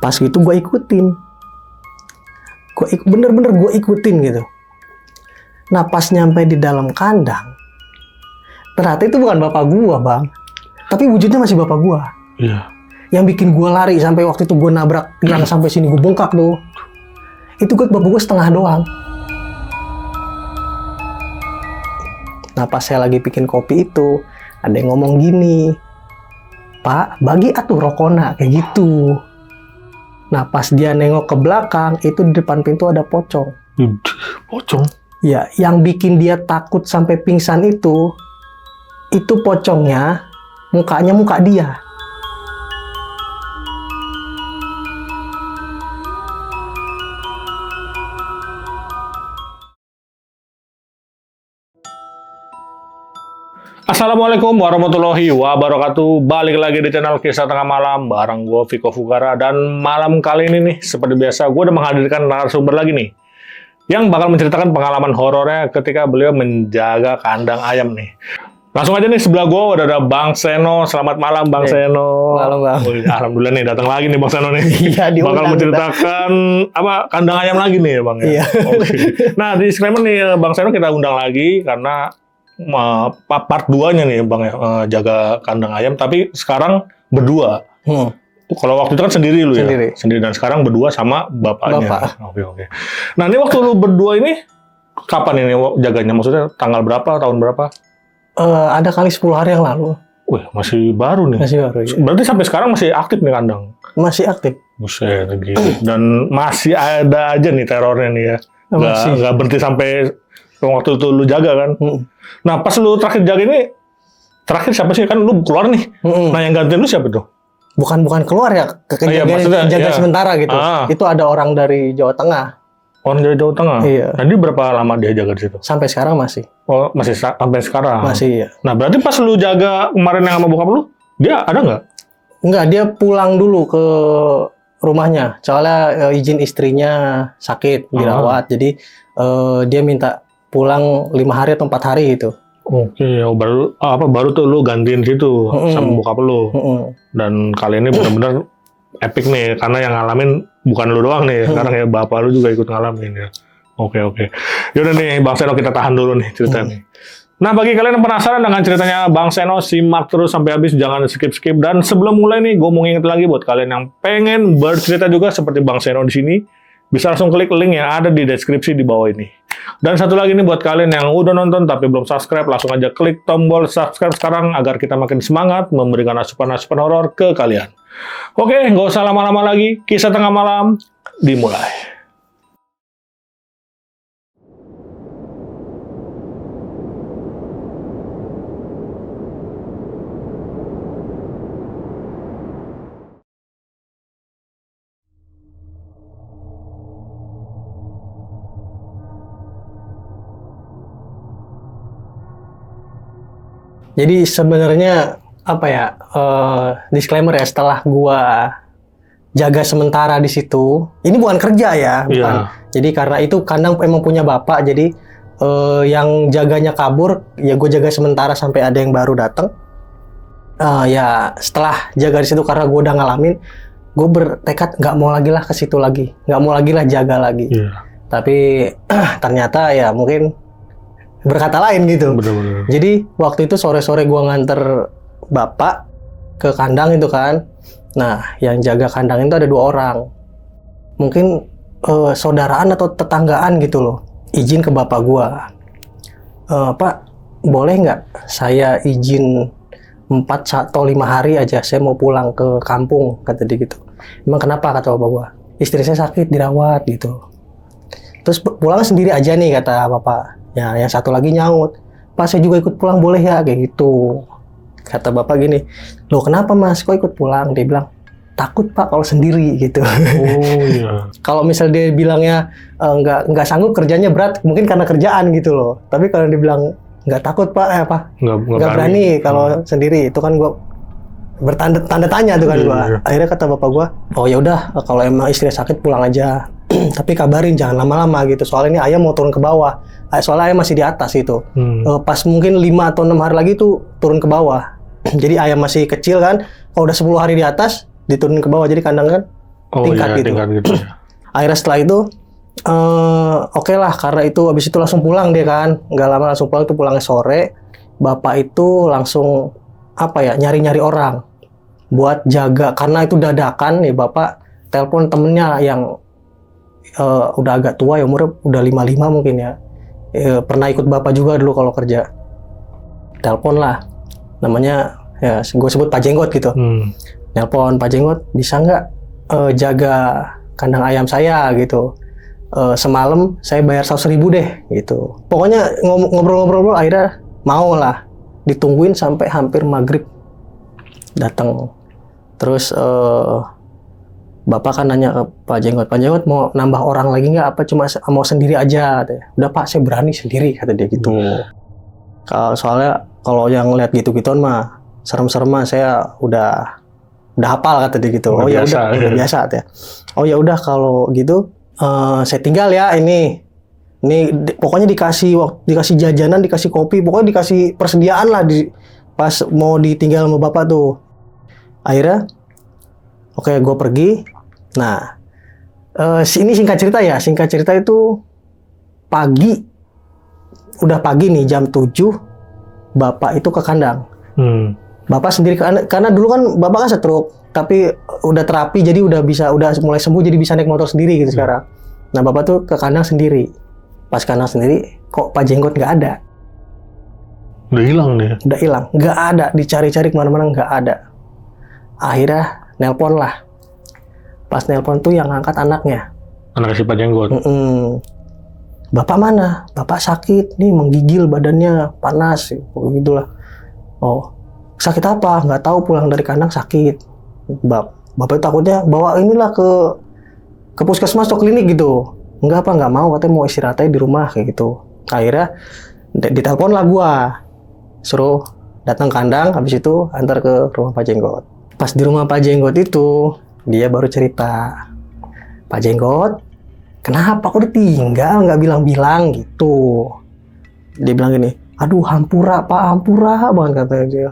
Pas gitu gue ikutin. Bener-bener gue ikutin gitu. Nah pas nyampe di dalam kandang, ternyata itu bukan bapak gue bang, tapi wujudnya masih bapak gue. Iya. Yang bikin gue lari sampai waktu itu gue nabrak yang sampai sini gue bengkak tuh. Itu bapak gue setengah doang. Nah pas saya lagi bikin kopi itu, ada yang ngomong gini, Pak, bagi atuh rokona, kayak gitu. Nah pas dia nengok ke belakang, itu di depan pintu ada pocong. Pocong? Ya, yang bikin dia takut sampai pingsan itu pocongnya, mukanya muka dia. Assalamualaikum warahmatullahi wabarakatuh. Balik lagi di channel Kisah Tengah Malam bareng gue Viko Fugara. Dan malam kali ini nih, seperti biasa gue udah menghadirkan narasumber lagi nih, yang bakal menceritakan pengalaman horornya ketika beliau menjaga kandang ayam nih. Langsung aja nih, sebelah gue udah ada Bang Seno. Selamat malam Bang Seno. Malam Bang. Alhamdulillah nih, datang lagi nih Bang Seno nih. Iya, bakal menceritakan apa kandang ayam lagi nih ya Bang ya. Iya. Okay. Nah di disclaimer nih Bang Seno kita undang lagi karena part 2-nya nih Bang ya, jaga kandang ayam, tapi sekarang berdua. Kalau waktu itu kan sendiri lu sendiri. Ya? Sendiri. Dan sekarang berdua sama bapaknya. Bapak. Oke. Nah ini waktu lu berdua ini, kapan ini jaganya? Maksudnya tanggal berapa, tahun berapa? Ada kali 10 hari yang lalu. Wih, masih baru nih. Masih baru ya. Berarti sampai sekarang masih aktif nih kandang? Masih aktif. Buset, gitu. Dan masih ada aja nih terornya nih ya. Nggak berhenti sampai waktu itu lu jaga kan? Nah pas lu terakhir jaga ini, terakhir siapa sih? Kan lu keluar nih. Nah yang gantiin lu siapa tuh? Bukan keluar ya, jaga sementara gitu. Itu ada orang dari Jawa Tengah. Orang dari Jawa Tengah? Iya. Nah dia berapa lama dia jaga di situ? Sampai sekarang masih. Oh masih sampai sekarang? Masih ya. Nah berarti pas lu jaga kemarin yang sama bokap lu, dia ada nggak? Enggak, dia pulang dulu ke rumahnya. Soalnya izin istrinya sakit, dirawat. Jadi dia minta pulang 5 hari atau 4 hari gitu. Oke, baru tuh lu gantiin situ sama bokap lu. Dan kali ini benar-benar epic nih, karena yang ngalamin bukan lu doang nih, sekarang ya bapak lu juga ikut ngalamin ya. Oke. Yaudah nih Bang Seno, kita tahan dulu nih ceritanya. Nah bagi kalian yang penasaran dengan ceritanya Bang Seno, simak terus sampai habis, jangan skip. Dan sebelum mulai nih, gue mau nginget lagi buat kalian yang pengen bercerita juga seperti Bang Seno di sini, bisa langsung klik link yang ada di deskripsi di bawah ini. Dan satu lagi nih buat kalian yang udah nonton tapi belum subscribe, langsung aja klik tombol subscribe sekarang agar kita makin semangat memberikan asupan-asupan horor ke kalian. Oke, nggak usah lama-lama lagi, Kisah Tengah Malam dimulai. Jadi sebenarnya apa ya, disclaimer ya, setelah gua jaga sementara di situ, ini bukan kerja ya, bukan. Jadi karena itu kandang emang punya bapak, jadi yang jaganya kabur, ya gue jaga sementara sampai ada yang baru datang. Ya setelah jaga di situ karena gue udah ngalamin, gue bertekad nggak mau lagi lah ke situ lagi, nggak mau lagi lah jaga lagi. Tapi ternyata ya mungkin berkata lain gitu. Bener-bener. Jadi waktu itu sore-sore gue nganter bapak ke kandang itu kan. Nah yang jaga kandang itu ada 2 orang. Mungkin saudaraan atau tetanggaan gitu loh. Izin ke bapak gue. Pak, boleh nggak saya izin 4 atau 5 hari aja, saya mau pulang ke kampung, kata dia gitu. Emang kenapa, kata bapak gue? Istri saya sakit, dirawat gitu. Terus pulang sendiri aja nih, kata bapak. Ya, yang satu lagi nyaut, Pak saya juga ikut pulang boleh ya, kayak gitu. Kata bapak gini, loh kenapa mas, kok ikut pulang? Dia bilang, takut pak kalau sendiri gitu. Oh iya. Kalau misal dia bilangnya nggak sanggup, kerjanya berat, mungkin karena kerjaan gitu loh. Tapi kalau dia bilang nggak takut pak, nggak berani kalau sendiri, itu kan gua bertanda tanya tuh kan gua. Akhirnya kata bapak gua, oh ya udah kalau emang istri sakit pulang aja. Tapi kabarin jangan lama-lama gitu, soalnya ini ayam mau turun ke bawah. Soalnya ayam masih di atas itu. Pas mungkin 5 atau 6 hari lagi tuh turun ke bawah. Jadi ayam masih kecil kan, kalau udah 10 hari di atas diturun ke bawah, jadi kandang kan tingkat gitu. Tingkat gitu ya. Akhirnya setelah itu oke lah, karena itu habis itu langsung pulang dia kan, nggak lama langsung pulang, itu pulangnya sore. Bapak itu langsung nyari-nyari orang buat jaga, karena itu dadakan nih. Bapak telepon temennya yang udah agak tua ya, umurnya udah 55 mungkin ya. Pernah ikut bapak juga dulu kalau kerja. Telepon lah, namanya ya gue sebut Pak Jenggot gitu. Telepon, Pak Jenggot bisa nggak jaga kandang ayam saya gitu. Semalam saya bayar 100.000 deh gitu. Pokoknya ngobrol-ngobrol akhirnya mau lah. Ditungguin sampai hampir maghrib datang. Terus Bapak kan nanya ke Pak Jenggot mau nambah orang lagi nggak, apa cuma mau sendiri aja? Udah Pak, saya berani sendiri, kata dia gitu. Soalnya kalau yang lihat gitu-gituan mah serem-serem mah saya udah hafal, kata dia gitu. Udah biasa ya. Oh ya udah kalau gitu saya tinggal ya ini pokoknya dikasih jajanan, dikasih kopi, pokoknya dikasih persediaan lah pas mau ditinggal sama bapak tuh. Akhirnya oke, gue pergi. Nah ini singkat cerita itu udah pagi nih, jam 7 bapak itu ke kandang. Bapak sendiri karena dulu kan bapak kan stroke, tapi udah terapi jadi udah mulai sembuh, jadi bisa naik motor sendiri gitu sekarang. Nah bapak tuh ke kandang sendiri. Pas kandang sendiri kok Pak Jenggot nggak ada. Udah hilang nih. Udah hilang, nggak ada, dicari-cari kemana-mana nggak ada. Akhirnya nelpon lah. Pas nelpon tuh yang ngangkat anaknya. Anak si Pak Jenggot. Bapak mana? Bapak sakit nih, menggigil badannya, panas begitulah. Oh, sakit apa? Nggak tahu, pulang dari kandang sakit. Bapak takutnya bawa inilah ke puskesmas atau klinik gitu. Nggak mau, katanya mau istirahat aja di rumah kayak gitu. Akhirnya ditelepon lah gua, suruh datang kandang, habis itu antar ke rumah Pak Jenggot. Pas di rumah Pak Jenggot itu dia baru cerita, Pak Jenggot, kenapa kok ditinggal, nggak bilang-bilang gitu. Dia bilang gini, aduh hampura Pak, hampura banget, katanya dia.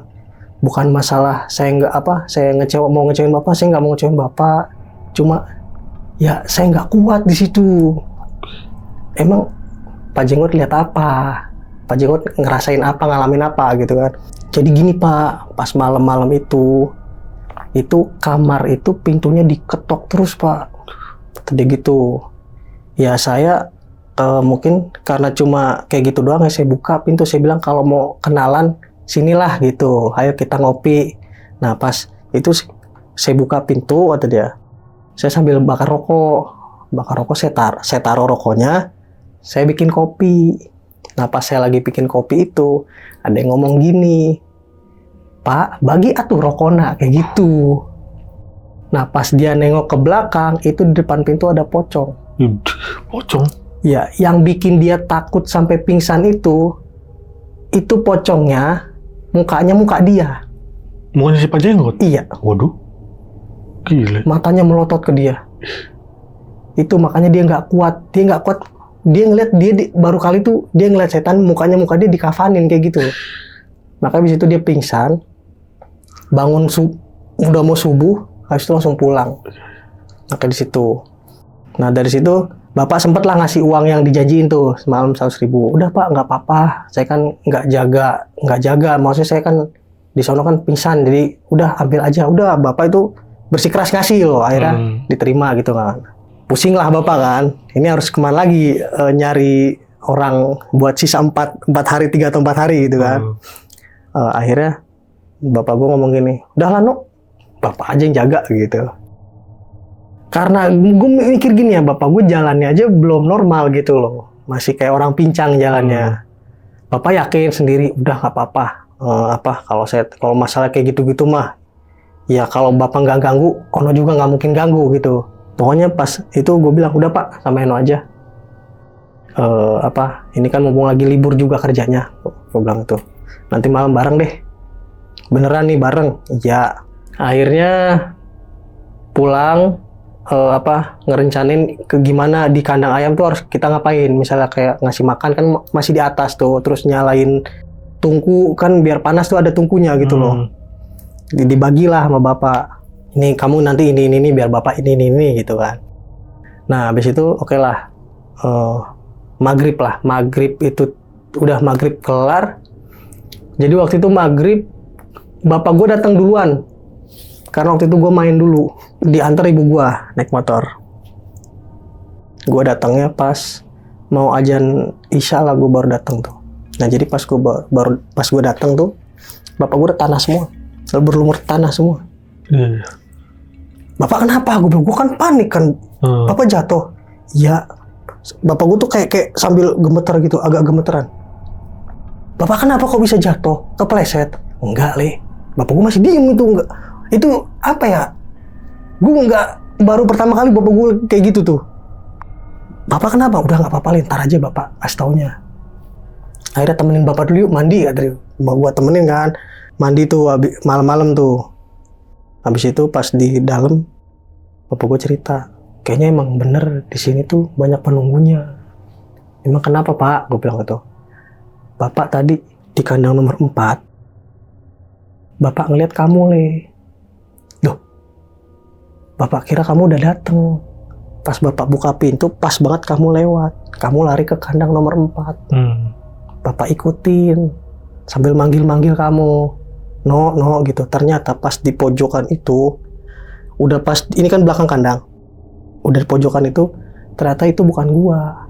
Bukan masalah saya mau ngecewain bapak, saya nggak mau ngecewain bapak, cuma ya saya nggak kuat di situ. Emang Pak Jenggot lihat apa? Pak Jenggot ngerasain apa, ngalamin apa gitu kan? Jadi gini Pak, pas malam-malam itu kamar itu pintunya diketok terus Pak. Tadi gitu. Ya saya mungkin karena cuma kayak gitu doang ya, saya buka pintu, saya bilang kalau mau kenalan sinilah gitu, ayo kita ngopi. Nah pas itu saya buka pintu, kata dia, saya sambil bakar rokok, saya taruh rokoknya, saya bikin kopi. Nah pas saya lagi bikin kopi itu ada yang ngomong gini, Pak bagi atuh rokokna, kayak gitu. Nah pas dia nengok ke belakang, itu di depan pintu ada pocong. Pocong? Ya, yang bikin dia takut sampai pingsan itu pocongnya mukanya muka dia. Mukanya si Pak Jenggot? Iya. Waduh, gila. Matanya melotot ke dia. Itu makanya dia nggak kuat. Dia ngeliat baru kali itu dia ngeliat setan, muka dia dikafanin kayak gitu. Makanya abis itu dia pingsan, bangun udah mau subuh, habis itu langsung pulang. Maka di situ. Nah dari situ bapak sempet lah ngasih uang yang dijanjiin tuh semalam 100.000. Udah Pak, nggak apa-apa. Saya kan nggak jaga. Maksudnya saya kan di sono kan pingsan, jadi udah ambil aja. Udah bapak itu bersikeras ngasih loh. Akhirnya diterima gitu kan. Pusing lah bapak kan. Ini harus kemana lagi nyari orang buat sisa 3 atau 4 hari gitu kan. Akhirnya bapak gue ngomong gini, udah lah Nuk, bapak aja yang jaga gitu. Karena gue mikir gini ya, bapak gue jalannya aja belum normal gitu loh, masih kayak orang pincang jalannya. Bapak yakin sendiri, udah nggak apa-apa. Kalau masalah kayak gitu-gitu mah, ya kalau bapak nggak ganggu, Ono juga nggak mungkin ganggu gitu. Pokoknya pas itu gue bilang, udah Pak, sama Eno aja. Ini kan mumpung lagi libur juga kerjanya, gue bilang itu. Nanti malam bareng deh. Beneran nih bareng? Iya. Akhirnya pulang. Ngerencanain ke gimana di kandang ayam tuh harus kita ngapain, misalnya kayak ngasih makan kan masih di atas tuh, terus nyalain tungku kan biar panas tuh, ada tungkunya gitu loh. Dibagilah sama bapak, Ini kamu nanti ini biar bapak ini gitu kan. Nah habis itu oke lah, maghrib itu udah maghrib kelar. Jadi waktu itu maghrib bapak gue datang duluan karena waktu itu gue main dulu, diantar ibu gue naik motor. Gue datangnya pas mau azan isya lah, gue baru datang tuh. Nah jadi pas gue datang tuh bapak gue udah tanah semua, berlumur tanah semua. Bapak kenapa? Gue bilang, gue kan panik kan. Bapak jatuh. Ya, bapak gue tuh kayak sambil gemeter gitu, agak gemeteran. Bapak kenapa kok bisa jatuh? Kepleset? Enggak, Le. Bapak gue masih diem itu, enggak. Itu apa ya? Gue enggak, baru pertama kali bapak gue kayak gitu tuh. Bapak kenapa? Udah nggak apa-apa, ntar aja bapak kasih taunya. Akhirnya temenin bapak dulu yuk mandi, katanya. Gue temenin kan, mandi tuh malam-malam tuh. Habis itu pas di dalam, bapak gue cerita, kayaknya emang bener di sini tuh banyak penunggunya. Emang kenapa pak? Gue bilang gitu. Bapak tadi di kandang nomor 4, bapak ngeliat kamu, Le. Loh, bapak kira kamu udah dateng. Pas bapak buka pintu, pas banget kamu lewat. Kamu lari ke kandang nomor 4. Bapak ikutin sambil manggil-manggil kamu. No gitu. Ternyata pas di pojokan itu, udah pas, ini kan belakang kandang. Udah di pojokan itu, ternyata itu bukan gua.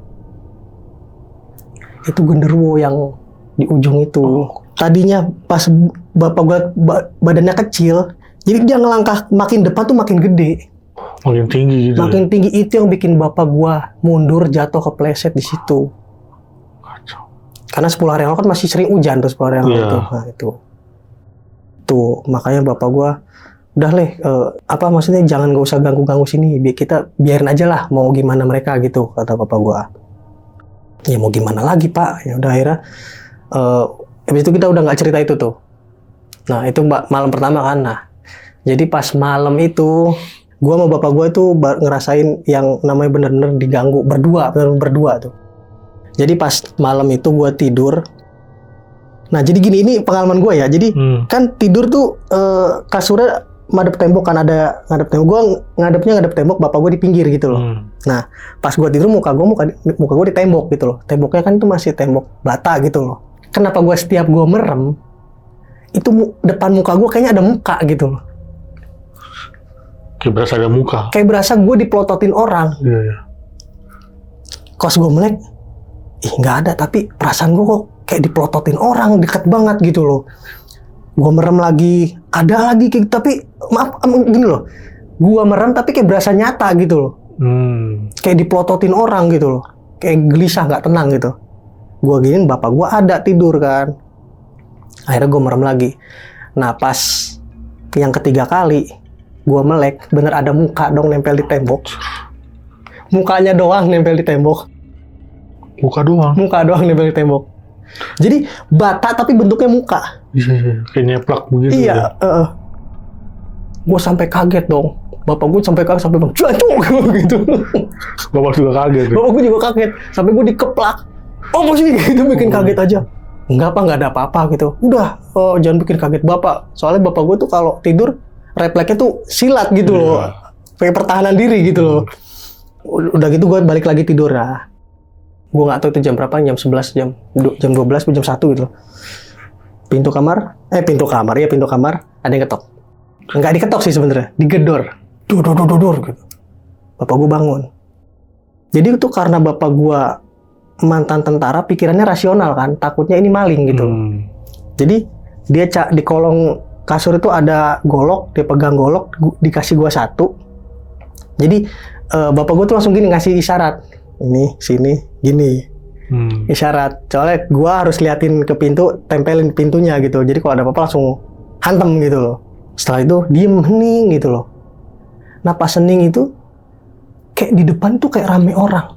Itu genderuwo yang di ujung itu. Tadinya pas bapak gua badannya kecil, jadi dia ngelangkah makin depan tuh makin gede. Makin tinggi gitu. Makin tinggi, itu yang bikin bapak gua mundur, jatuh, kepleset di situ. Kacau. Karena 10 hari yang lalu kan masih sering hujan tuh 10 hari yang lalu tuh. Nah itu. Tuh, makanya bapak gua udah, Le, maksudnya jangan gak usah ganggu-ganggu sini, kita biarin aja lah, mau gimana mereka gitu, kata bapak gua. Ya mau gimana lagi pak, ya udah akhirnya habis itu kita udah nggak cerita itu tuh. Nah itu malam pertama kan. Nah jadi pas malam itu gua sama bapak gua tuh ngerasain yang namanya bener-bener diganggu berdua tuh. Jadi pas malam itu gua tidur. Nah jadi gini, ini pengalaman gue ya. Jadi kan tidur tuh kasurnya madep tembok kan, ada ngadep tembok. Gue ngadep tembok, bapak gue di pinggir gitu loh. Nah pas gue tidur muka gue di tembok gitu loh. Temboknya kan itu masih tembok bata gitu loh. Kenapa gue setiap gue merem itu depan muka gue kayaknya ada muka gitu loh. Kayak berasa ada muka. Kayak berasa gue dipelototin orang. Iya. Kos gue melek, nggak ada, tapi perasaan gue kok kayak dipelototin orang, deket banget gitu loh. Gue merem lagi, ada lagi kayak, tapi maaf gini loh, gue merem tapi kayak berasa nyata gitu loh. Kayak dipelototin orang gitu loh, kayak gelisah, nggak tenang gitu. Gue giniin, bapak gue ada tidur kan. Akhirnya gue merem lagi. Nah pas yang ketiga kali gue melek, bener ada muka dong nempel di tembok. Mukanya doang nempel di tembok. Muka doang nempel di tembok. Jadi bata tapi bentuknya muka. Iya, kayak nyeplak begitu. Iya. Gue sampai kaget dong. Bapak gue sampai kaget, sampai bang jancuk gitu. Bapak juga kaget. Bapak gue juga kaget, sampai gue dikeplak. Oh masih gitu, bikin kaget aja. Enggak pak, nggak ada apa-apa gitu. Udah, jangan bikin kaget bapak. Soalnya bapak gue tuh kalau tidur refleksnya tuh silat gitu loh, kayak pertahanan diri gitu loh. Udah gitu gue balik lagi tidur lah. Gue nggak tahu itu jam berapa, jam 11, jam 12, jam 1 gitu loh. Pintu kamar ada yang ketok. Nggak diketok sih sebenarnya, digedor. Dor gitu. Bapak gue bangun. Jadi itu karena bapak gue mantan tentara, pikirannya rasional kan, takutnya ini maling gitu. Jadi dia di kolong kasur itu ada golok, dia pegang golok, dikasih gue 1. Jadi bapak gue tuh langsung gini ngasih isyarat. Ini, sini, gini. Isyarat. Soalnya gue harus liatin ke pintu, tempelin pintunya gitu. Jadi kalau ada apa-apa langsung hantem gitu loh. Setelah itu diem, hening gitu loh. Nah pas hening itu, kayak di depan tuh kayak rame orang.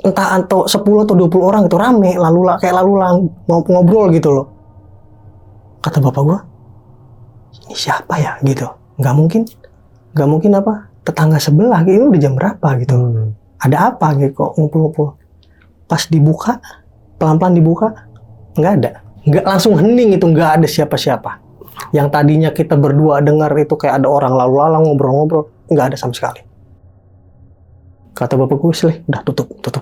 Entah atau 10 atau 20 orang itu rame, kayak lalu ngobrol gitu loh. Kata bapak gue, ini siapa ya gitu. Nggak mungkin apa, tetangga sebelah, ini udah jam berapa gitu. Ada apa gitu kok ngumpul-ngumpul. Pas dibuka, pelan-pelan dibuka, nggak ada. Nggak, langsung hening itu, nggak ada siapa-siapa. Yang tadinya kita berdua dengar itu kayak ada orang lalu lalang ngobrol-ngobrol, nggak ada sama sekali. Kata bapak gue sih, udah tutup. Kata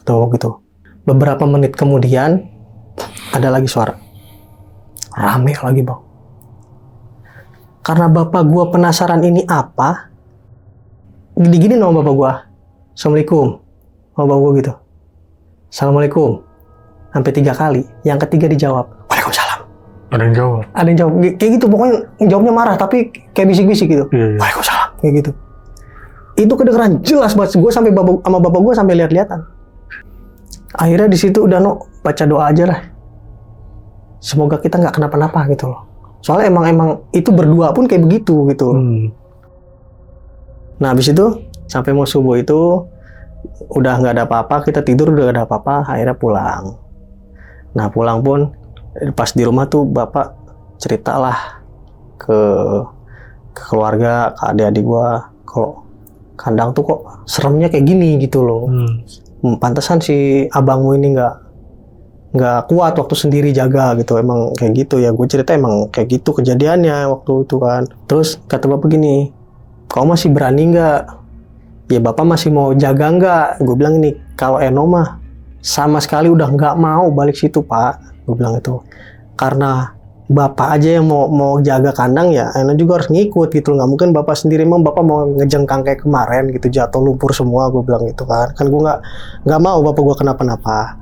bapak gitu. Beberapa menit kemudian ada lagi suara, rame lagi bang. Karena bapak gue penasaran ini apa, gini sama bapak gue, assalamualaikum, sama bapak gue gitu, assalamualaikum, sampai 3 kali. Yang ketiga dijawab, waalaikumsalam. Ada yang jawab. Ada yang jawab, kayak gitu pokoknya jawabnya marah tapi kayak bisik-bisik gitu. Iya. Waalaikumsalam, kayak gitu. Itu kedengeran jelas banget, gue sampai sama bapak gue sampai lihat-lihatan. Akhirnya di situ udah baca doa aja lah. Semoga kita nggak kenapa-napa gitu loh. Soalnya emang itu berdua pun kayak begitu gitu loh. Nah habis itu sampai mau subuh itu udah nggak ada apa-apa, kita tidur udah nggak ada apa-apa, akhirnya pulang. Nah pulang pun pas di rumah tuh bapak ceritalah ke keluarga, ke adik-adik gua, kalau kandang tuh kok seremnya kayak gini gitu loh. Pantesan si abangmu ini nggak kuat waktu sendiri jaga gitu, emang kayak gitu ya. Gue cerita emang kayak gitu kejadiannya waktu itu kan. Terus kata bapak gini, kau masih berani nggak? Ya bapak masih mau jaga nggak? Gue bilang ini, kalau Eno mah sama sekali udah nggak mau balik situ pak. Gue bilang itu karena bapak aja yang mau jaga kandang ya, Eno juga harus ngikut gitu. Nggak mungkin bapak sendiri, emang bapak mau ngejengkang kayak kemarin gitu, jatuh lumpur semua. Gue bilang gitu kan gue nggak mau bapak gue kenapa-napa.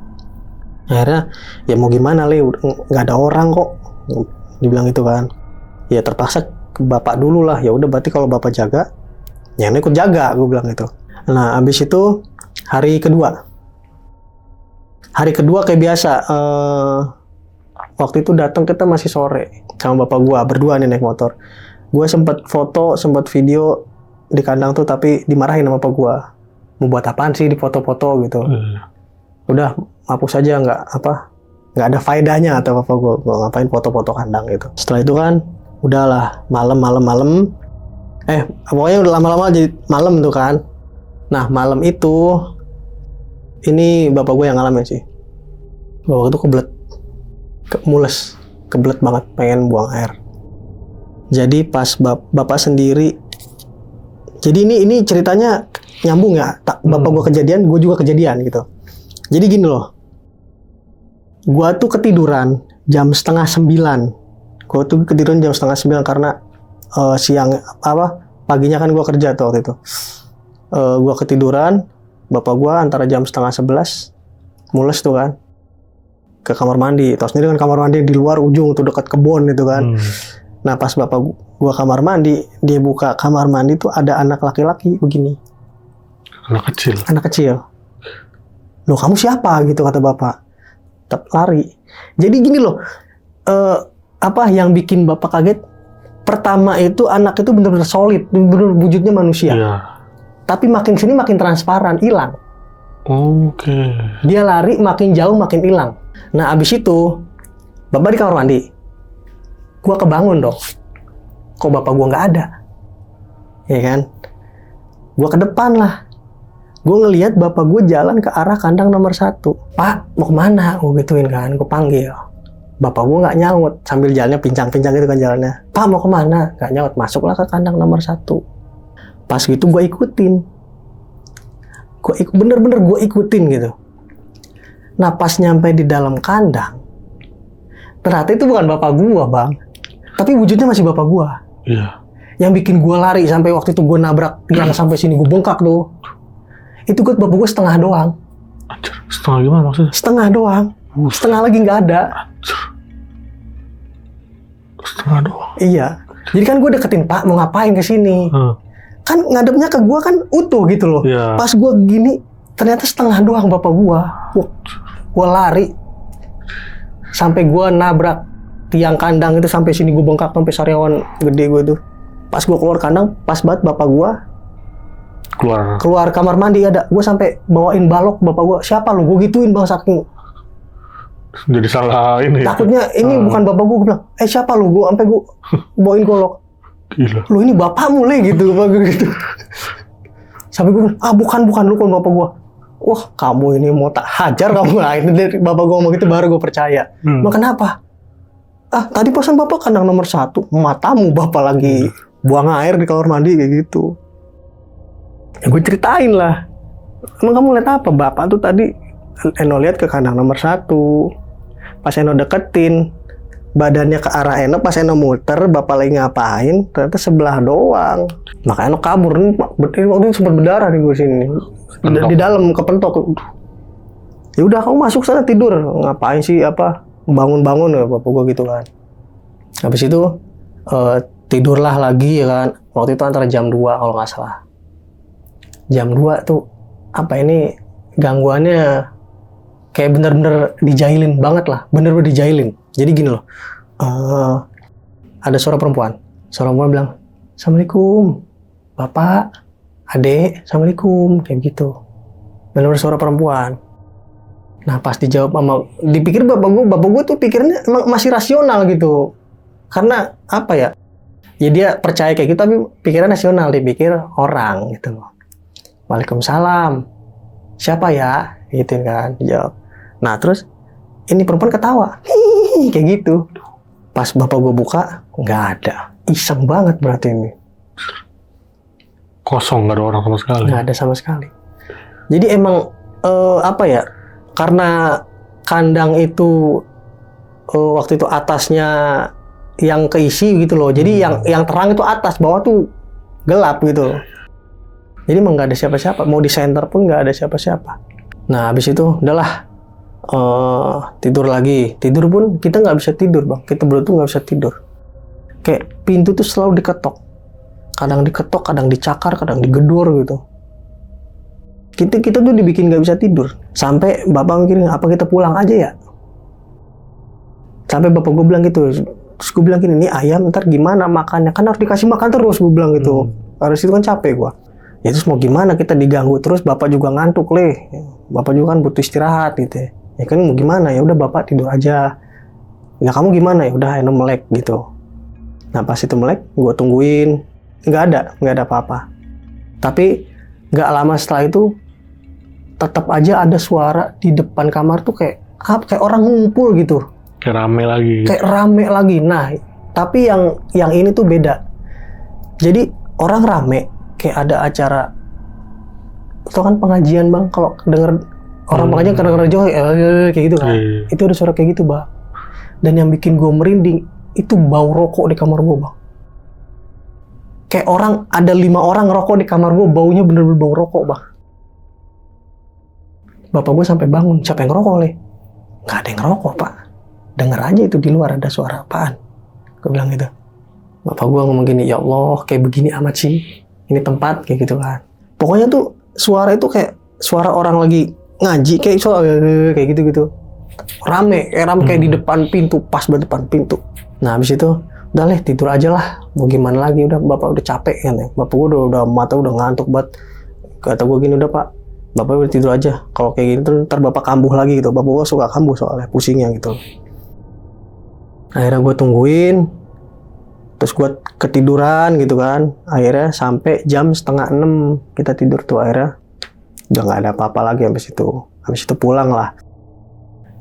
Akhirnya ya mau gimana Le, nggak ada orang kok, dibilang itu kan. Ya terpaksa ke bapak dulu lah. Ya udah berarti kalau bapak jaga, ya ikut jaga, gue bilang itu. Nah abis itu hari kedua kayak biasa. Waktu itu datang kita masih sore sama bapak gue berdua nih naik motor. Gue sempat foto, sempat video di kandang tuh, tapi dimarahin sama bapak gue. Mau buat apaan sih di foto-foto gitu. Udah hapus aja, nggak ada faedahnya atau apa. Gue ngapain foto-foto kandang gitu. Setelah itu kan udahlah malam pokoknya udah lama-lama jadi malam tuh kan. Nah malam itu ini bapak gue yang ngalamin sih. Bapak itu kebelet banget pengen buang air. Jadi pas bapak sendiri, jadi ini ceritanya nyambung ya, bapak gue kejadian, gue juga kejadian gitu. Jadi gini loh, gue tuh ketiduran jam 8:30. Gue tuh ketiduran jam 8:30 karena paginya kan gue kerja tuh waktu itu. Gue ketiduran, bapak gue antara jam 10:30 mules tuh kan ke kamar mandi. Tahu sendiri kan kamar mandi di luar ujung tuh dekat kebun gitu kan. Nah pas bapak gue kamar mandi, dia buka kamar mandi tuh ada anak laki-laki begini. Anak kecil. Loh kamu siapa gitu kata bapak. Lari. Jadi gini loh, yang bikin bapak kaget, pertama itu anak itu benar-benar solid, benar-benar wujudnya manusia. Tapi makin sini makin transparan, hilang. Oke. Dia lari makin jauh makin hilang. Nah abis itu bapak di kamar mandi, gua kebangun dong. Kok bapak gua nggak ada? Ya kan? Gua ke depan lah. Gue ngelihat bapak gue jalan ke arah kandang nomor 1. Pak, mau kemana? Gue gituin kan, gue panggil. Bapak gue nggak nyaut, sambil jalannya pincang-pincang gitu kan jalannya. Pak, mau kemana? Nggak nyaut, masuklah ke kandang nomor 1. Pas gitu gue ikutin. Bener-bener gue ikutin gitu. Nah pas nyampe di dalam kandang, ternyata itu bukan bapak gue bang, tapi wujudnya masih bapak gue. Iya. Yang bikin gue lari sampai waktu itu gue nabrak yang sampai sini gue bengkak tuh. Itu bapak gue setengah doang. Anjir, setengah gimana maksudnya? Setengah doang. Setengah lagi nggak ada. Anjir. Setengah doang? Iya. Jadi kan gue deketin, Pak mau ngapain ke sini? Kan ngadepnya ke gue kan utuh gitu loh. Yeah. Pas gue gini, ternyata setengah doang bapak gue. Gue lari. Sampai gue nabrak tiang kandang itu, sampai sini gue bengkak, sampai sariawan gede gue tuh. Pas gue keluar kandang, pas banget bapak gue keluar kamar mandi ada. Gue sampai bawain balok bapak gue. Siapa lu? Gue gituin bang, saking jadi salah ini. Takutnya ini bukan bapak gue. Gue bilang, siapa lu? Gue sampai gue bawain golok. Gila. Lu ini bapakmu Le gitu, bapak gue gitu. Sampai gue bilang, bukan lu kan bapak gue. Wah kamu ini mau tak hajar kamu lah. Ini dari bapak gue ngomong gitu baru gue percaya. Emang kenapa? tadi pesan bapak kandang nomor 1. Matamu bapak lagi buang air di kamar mandi kayak gitu. Ya gue ceritain lah. Emang kamu lihat apa? Bapak tuh tadi Eno lihat ke kandang nomor 1. Pas Eno deketin, badannya ke arah Eno, pas Eno muter, bapak lagi ngapain? Ternyata sebelah doang. Maka Eno kabur nih, waktu itu sempat berdarah di gue sini. Di dalam kepentok. Ya udah kamu masuk sana tidur. Ngapain sih bangun-bangun ya bapak gue gitu kan. Habis itu tidurlah lagi ya kan. Waktu itu antara jam 2 kalau nggak salah. Jam 2 tuh ini gangguannya kayak bener-bener dijailin banget lah. Bener-bener dijailin. Jadi gini loh. Ada suara perempuan bilang, "Assalamualaikum bapak, adek, assalamualaikum," kayak gitu. Bener-bener suara perempuan. Nah pas dijawab dipikir bapak gue tuh pikirnya emang masih rasional gitu. Karena ya dia percaya kayak gitu tapi pikiran rasional, dipikir orang gitu loh. "Waalaikumsalam. Siapa ya?" Gitu kan dijawab. Nah terus ini perempuan ketawa. Hihihi, kayak gitu. Pas bapak gue buka, nggak ada. Iseng banget berarti ini. Kosong, nggak ada orang sama sekali. Nggak ada sama sekali. Jadi emang karena kandang itu waktu itu atasnya yang keisi gitu loh. Jadi yang terang itu atas, bawah tuh gelap gitu loh. Jadi emang nggak ada siapa-siapa. Mau di center pun nggak ada siapa-siapa. Nah habis itu udahlah tidur lagi. Tidur pun kita nggak bisa tidur bang. Kita berdua tuh nggak bisa tidur. Kayak pintu tuh selalu diketok. Kadang diketok, kadang dicakar, kadang digedor gitu. Kita tuh dibikin nggak bisa tidur. Sampai bapak mikirin apa kita pulang aja ya. Sampai bapak gue bilang gitu. Terus gue bilang gini, "Ini ayam ntar gimana makannya? Kan harus dikasih makan terus," gue bilang gitu. Harus itu kan capek gue. Ya terus mau gimana, kita diganggu terus, bapak juga ngantuk leh. Bapak juga kan butuh istirahat gitu. Ya kan mau gimana, ya udah bapak tidur aja. Ya kamu gimana, ya udah Eno melek gitu. Nah pas itu melek, gue tungguin, nggak ada apa-apa. Tapi nggak lama setelah itu tetap aja ada suara di depan kamar tuh kayak orang ngumpul gitu. Kayak rame lagi. Nah tapi yang ini tuh beda. Jadi orang rame kayak ada acara. Itu kan pengajian bang, kalau denger orang pengajian kadang-kadang jauh kayak gitu kan. Itu ada suara kayak gitu bang. Dan yang bikin gue merinding itu bau rokok di kamar gue bang. Kayak ada 5 orang ngerokok di kamar gue, baunya bener-bener bau rokok bang. Bapak gue sampai bangun, "Siapa yang ngerokok leh?" "Nggak ada yang ngerokok pak. Dengar aja itu di luar ada suara apaan." Gue bilang gitu. Bapak gue ngomong gini, "Ya Allah kayak begini amat sih. Ini tempat," kayak gitu kan. Pokoknya tuh suara itu kayak suara orang lagi ngaji, kayak kayak gitu-gitu. Rame kayak di depan pintu, pas di depan pintu. Nah habis itu udah leh tidur aja lah. Mau gimana lagi, udah bapak udah capek kan ya. Bapak gue udah mata udah ngantuk banget. Kata gue gini, "Udah pak, bapak udah tidur aja. Kalau kayak gini tuh ntar bapak kambuh lagi gitu." Bapak gue suka kambuh soalnya pusingnya gitu. Akhirnya gue tungguin. Terus gue ketiduran gitu kan. Akhirnya sampai jam 5:30 kita tidur tuh. Akhirnya udah nggak ada apa-apa lagi habis itu. Habis itu pulang lah.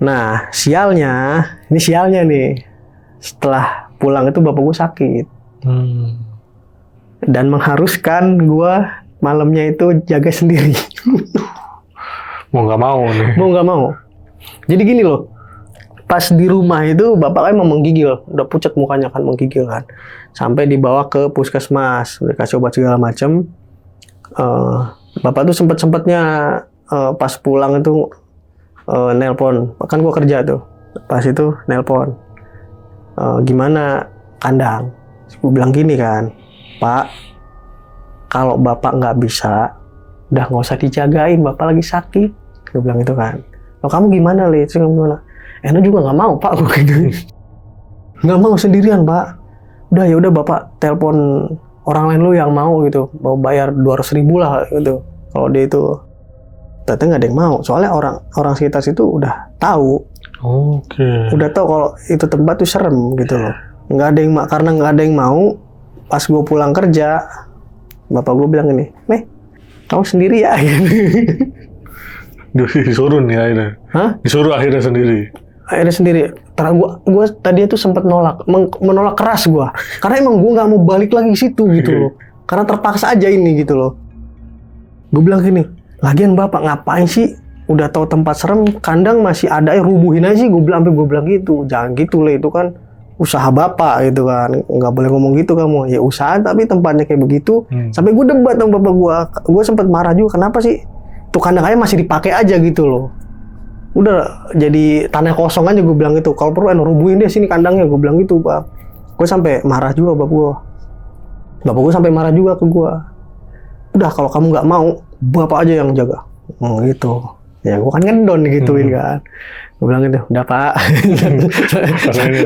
Nah sialnya nih. Setelah pulang itu bapak gue sakit. Dan mengharuskan gue malamnya itu jaga sendiri. Mau nggak mau. Jadi gini loh. Pas di rumah itu bapak emang menggigil, udah pucat mukanya kan, menggigil kan, sampai dibawa ke puskesmas, dikasih obat segala macam. Bapak tuh sempetnya pas pulang itu nelpon, kan gua kerja tuh, pas itu nelpon, "Gimana kandang?" Gua bilang gini kan, "Pak, kalau bapak nggak bisa, udah nggak usah dijagain, bapak lagi sakit." Gua bilang itu kan. "Kalau kamu gimana Li?" Terus gimana? "Eno juga nggak mau pak," gue gitu. "Nggak mau sendirian pak." Ya udah bapak telepon orang lain lu yang mau gitu, mau bayar 200.000 lah gitu. Kalau dia itu, ternyata nggak ada yang mau. Soalnya orang sekitar situ udah tahu. Udah tahu kalau itu tempat tuh serem gitu loh. Karena nggak ada yang mau. Pas gue pulang kerja, bapak gue bilang gini, "Nih, kamu sendiri ya?" Disuruh nih akhirnya. Hah? Disuruh akhirnya sendiri. akhirnya sendiri. Karena gue tadi itu sempat menolak keras gue, karena emang gue nggak mau balik lagi ke situ gitu loh, karena terpaksa aja ini gitu loh. Gue bilang gini, lagian bapak ngapain sih, udah tahu tempat serem, kandang masih ada, rubuhin aja sih. Gue bilang gitu, jangan gitu lah, itu kan usaha bapak gitu kan, nggak boleh ngomong gitu kamu. Ya usaha tapi tempatnya kayak begitu. Sampai gue debat sama bapak gue sempat marah juga, kenapa sih tuh kandang ayam masih dipakai aja gitu loh. Udah jadi tanah kosong aja, gue bilang gitu. Kalau perlu rubuhin deh sini kandangnya, gue bilang gitu pak. Gue sampai marah juga bapak gue sampai marah juga ke gue. Udah kalau kamu nggak mau, bapak aja yang jaga. Gitu. Ya gue kan ngedon gituin kan. Gue bilang gitu, udah pak.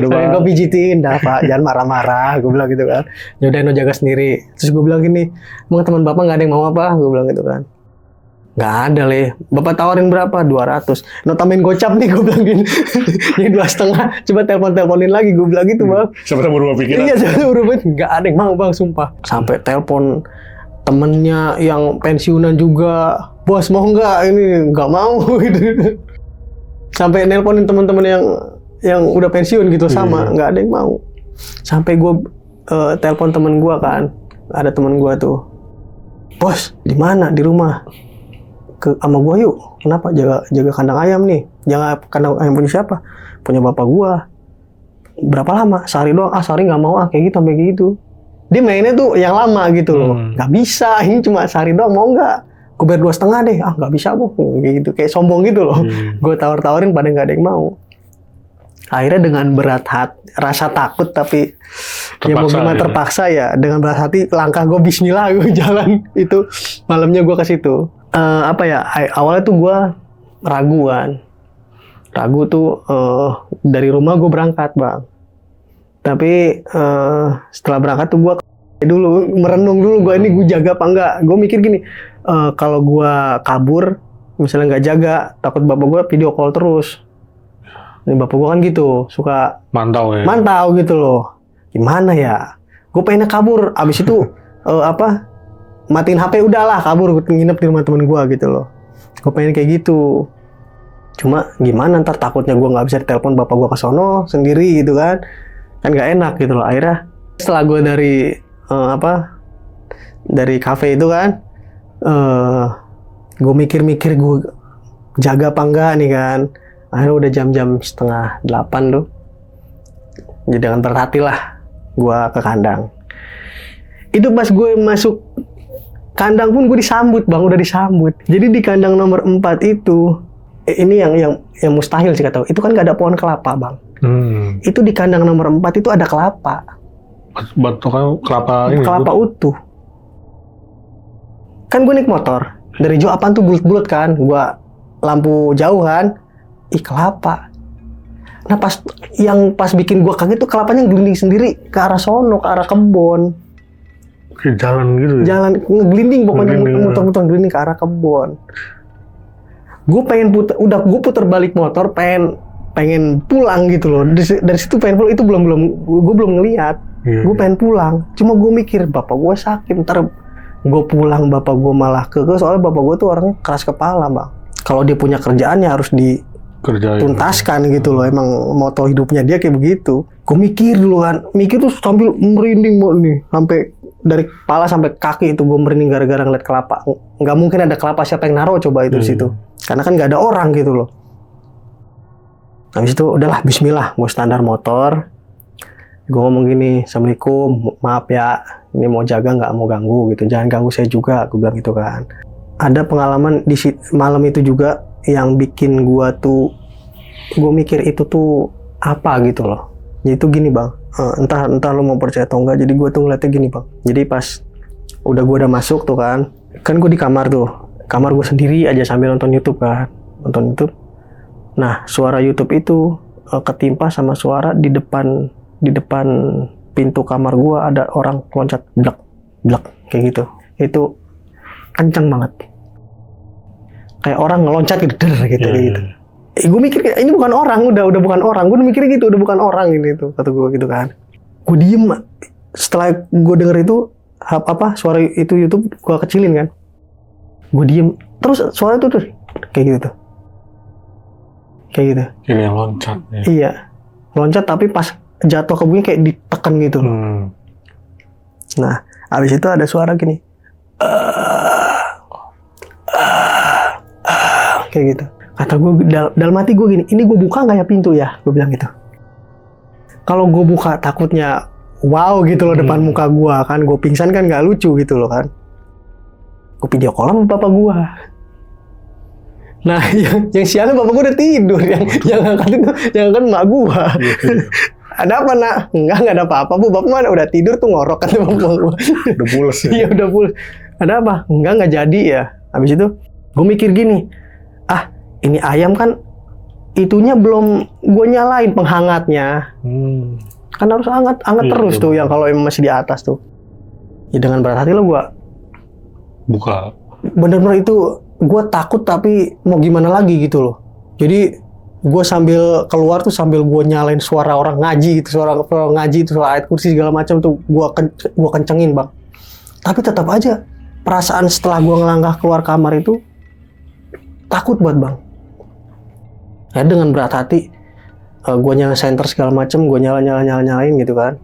Gue pijitin, udah pak, jangan marah-marah. Gue bilang gitu kan. Yaudah no jaga sendiri. Terus gue bilang gini, emang teman bapak nggak ada yang mau apa? Gue bilang gitu kan. Nggak ada leh, bapak tawarin berapa? 200. No tambahin gocap nih, gue bilang gini. Ini 2,5, coba teleponin lagi, gue bilang gitu bang. Siapa tahu berubah pikiran. Iya, siapa tahu berubah. Nggak ada yang mau bang, sumpah. Sampai telepon temennya yang pensiunan juga, bos mau nggak? Ini nggak mau gitu. Sampai nelponin teman-teman yang udah pensiun gitu sama, nggak ada yang mau. Sampai gue telepon temen gue kan, ada temen gue tuh, bos di mana? Di rumah. Sama gua yuk, kenapa jaga kandang ayam nih? Jaga kandang ayam punya siapa? Punya bapak gua. Berapa lama? Sehari doang. Sehari nggak mau kayak gitu sampai gitu. Dia mainnya tuh yang lama gitu loh. Nggak bisa, ini cuma sehari doang, mau nggak? Gue bayar 2,5 deh. Nggak bisa bu, kayak gitu, kayak sombong gitu loh. Gue tawar-tawarin pada nggak ada yang mau. Akhirnya dengan berat hati, rasa takut tapi ya mau gimana terpaksa ya. Dengan berat hati, langkah gue bismillah, gue jalan itu malamnya gue ke situ. Awalnya tuh gue ragu tuh dari rumah gue berangkat bang, tapi setelah berangkat tuh gue dulu merenung dulu, gue jaga apa enggak. Gue mikir gini, kalau gue kabur misalnya nggak jaga, takut bapak gue video call terus. Ini bapak gue kan gitu suka mantau gitu loh. Gimana ya, gue pengennya kabur abis itu matiin HP udahlah, kabur, nginep di rumah temen gue gitu loh. Gue pengen kayak gitu. Cuma gimana ntar takutnya gue nggak bisa ditelepon bapak gue ke sono sendiri gitu kan nggak enak gitu loh. Akhirnya setelah gue dari kafe itu kan, gue mikir-mikir gue jaga apa enggak nih kan. Akhirnya udah jam-jam 7:30 tuh. Jadi dengan berhati lah gue ke kandang. Itu pas gue masuk kandang pun gue disambut bang, udah disambut. Jadi di kandang nomor 4 itu, ini yang mustahil sih kata. Itu kan gak ada pohon kelapa bang. Itu di kandang nomor 4 itu ada kelapa. Kelapa ini? Kelapa utuh. Kan gue naik motor, dari jauh apaan tuh bulut-bulut kan. Gue lampu jauh kan, kelapa. Nah pas bikin gue kaget tuh kelapanya gelinding sendiri ke arah sono, ke arah kebon. Jalan gitu ya? Jalan ngeglinding pokoknya, muter-muter gelinding ke arah kebon. Gue pengen gue puter balik motor, pengen pulang gitu loh. Dari situ pengen pulang, itu gue belum ngelihat. Gue pengen pulang, cuma gue mikir bapak gue sakit, ntar gue pulang bapak gue malah soalnya bapak gue tuh orangnya keras kepala bang. Kalau dia punya kerjaannya harus dituntaskan gitu loh. Emang moto hidupnya dia kayak begitu. Gue mikir dulu kan, tuh sambil merinding nih, sampai dari kepala sampai kaki itu gue merinding gara-gara ngeliat kelapa. Nggak mungkin ada kelapa, siapa yang naruh coba itu di situ? Karena kan nggak ada orang gitu loh. Habis itu udahlah bismillah, gue standar motor. Gue ngomong gini, assalamualaikum, maaf ya, ini mau jaga nggak mau ganggu gitu, jangan ganggu saya juga, gue bilang gitu kan. Ada pengalaman di malam itu juga yang bikin gue mikir itu tuh apa gitu loh. Jadi itu gini bang, entah lo mau percaya atau enggak, jadi gue tuh ngeliatnya gini bang. Jadi pas gue udah masuk tuh kan gue di kamar gue sendiri aja sambil nonton YouTube kan, Nah suara YouTube itu ketimpa sama suara di depan pintu kamar gue ada orang loncat blak kayak gitu. Itu kenceng banget, kayak orang ngeloncat gitu, gitu. Gue mikir ini bukan orang, udah bukan orang. Gue mikir gitu, udah bukan orang ini tuh, kata gue gitu kan. Gue diem. Setelah gue denger itu suara itu YouTube, gue kecilin kan. Gue diem. Terus suara itu tuh kayak gitu tuh. kayak gitu. Kayak loncat. Ya. Iya, loncat tapi pas jatuh ke bumi kayak ditekan gitu loh. Nah, habis itu ada suara gini, kayak gitu. Kata gue dalam hati gue gini, ini gue buka nggak ya pintu ya? Gue bilang gitu. Kalau gue buka takutnya wow gitu loh depan muka gue kan, gue pingsan kan nggak lucu gitu loh kan. Gue video call sama bapak gue. Nah, yang siangnya bapak gue udah tidur, yang angkat itu, yang angkat emak gue. Ada apa nak? Enggak ada apa-apa bu, bapak mana udah tidur tuh ngorok kan bapak gue. Udah pules ya? Iya udah pules. Ada apa? Enggak jadi ya. Habis itu gue mikir gini, ini ayam kan itunya belum gue nyalain penghangatnya. Kan harus hangat terus tuh yang kalau emang masih di atas tuh. Ya dengan berat hati lo gue buka. Bener-bener itu gue takut tapi mau gimana lagi gitu loh. Jadi gue sambil keluar tuh sambil gue nyalain suara orang ngaji gitu, suara ngaji itu, suara ayat kursi segala macam tuh gue kencengin bang. Tapi tetap aja perasaan setelah gue ngelangkah keluar kamar itu takut banget bang. Ya dengan berat hati gue nyalain senter segala macam, gue nyalain gitu kan.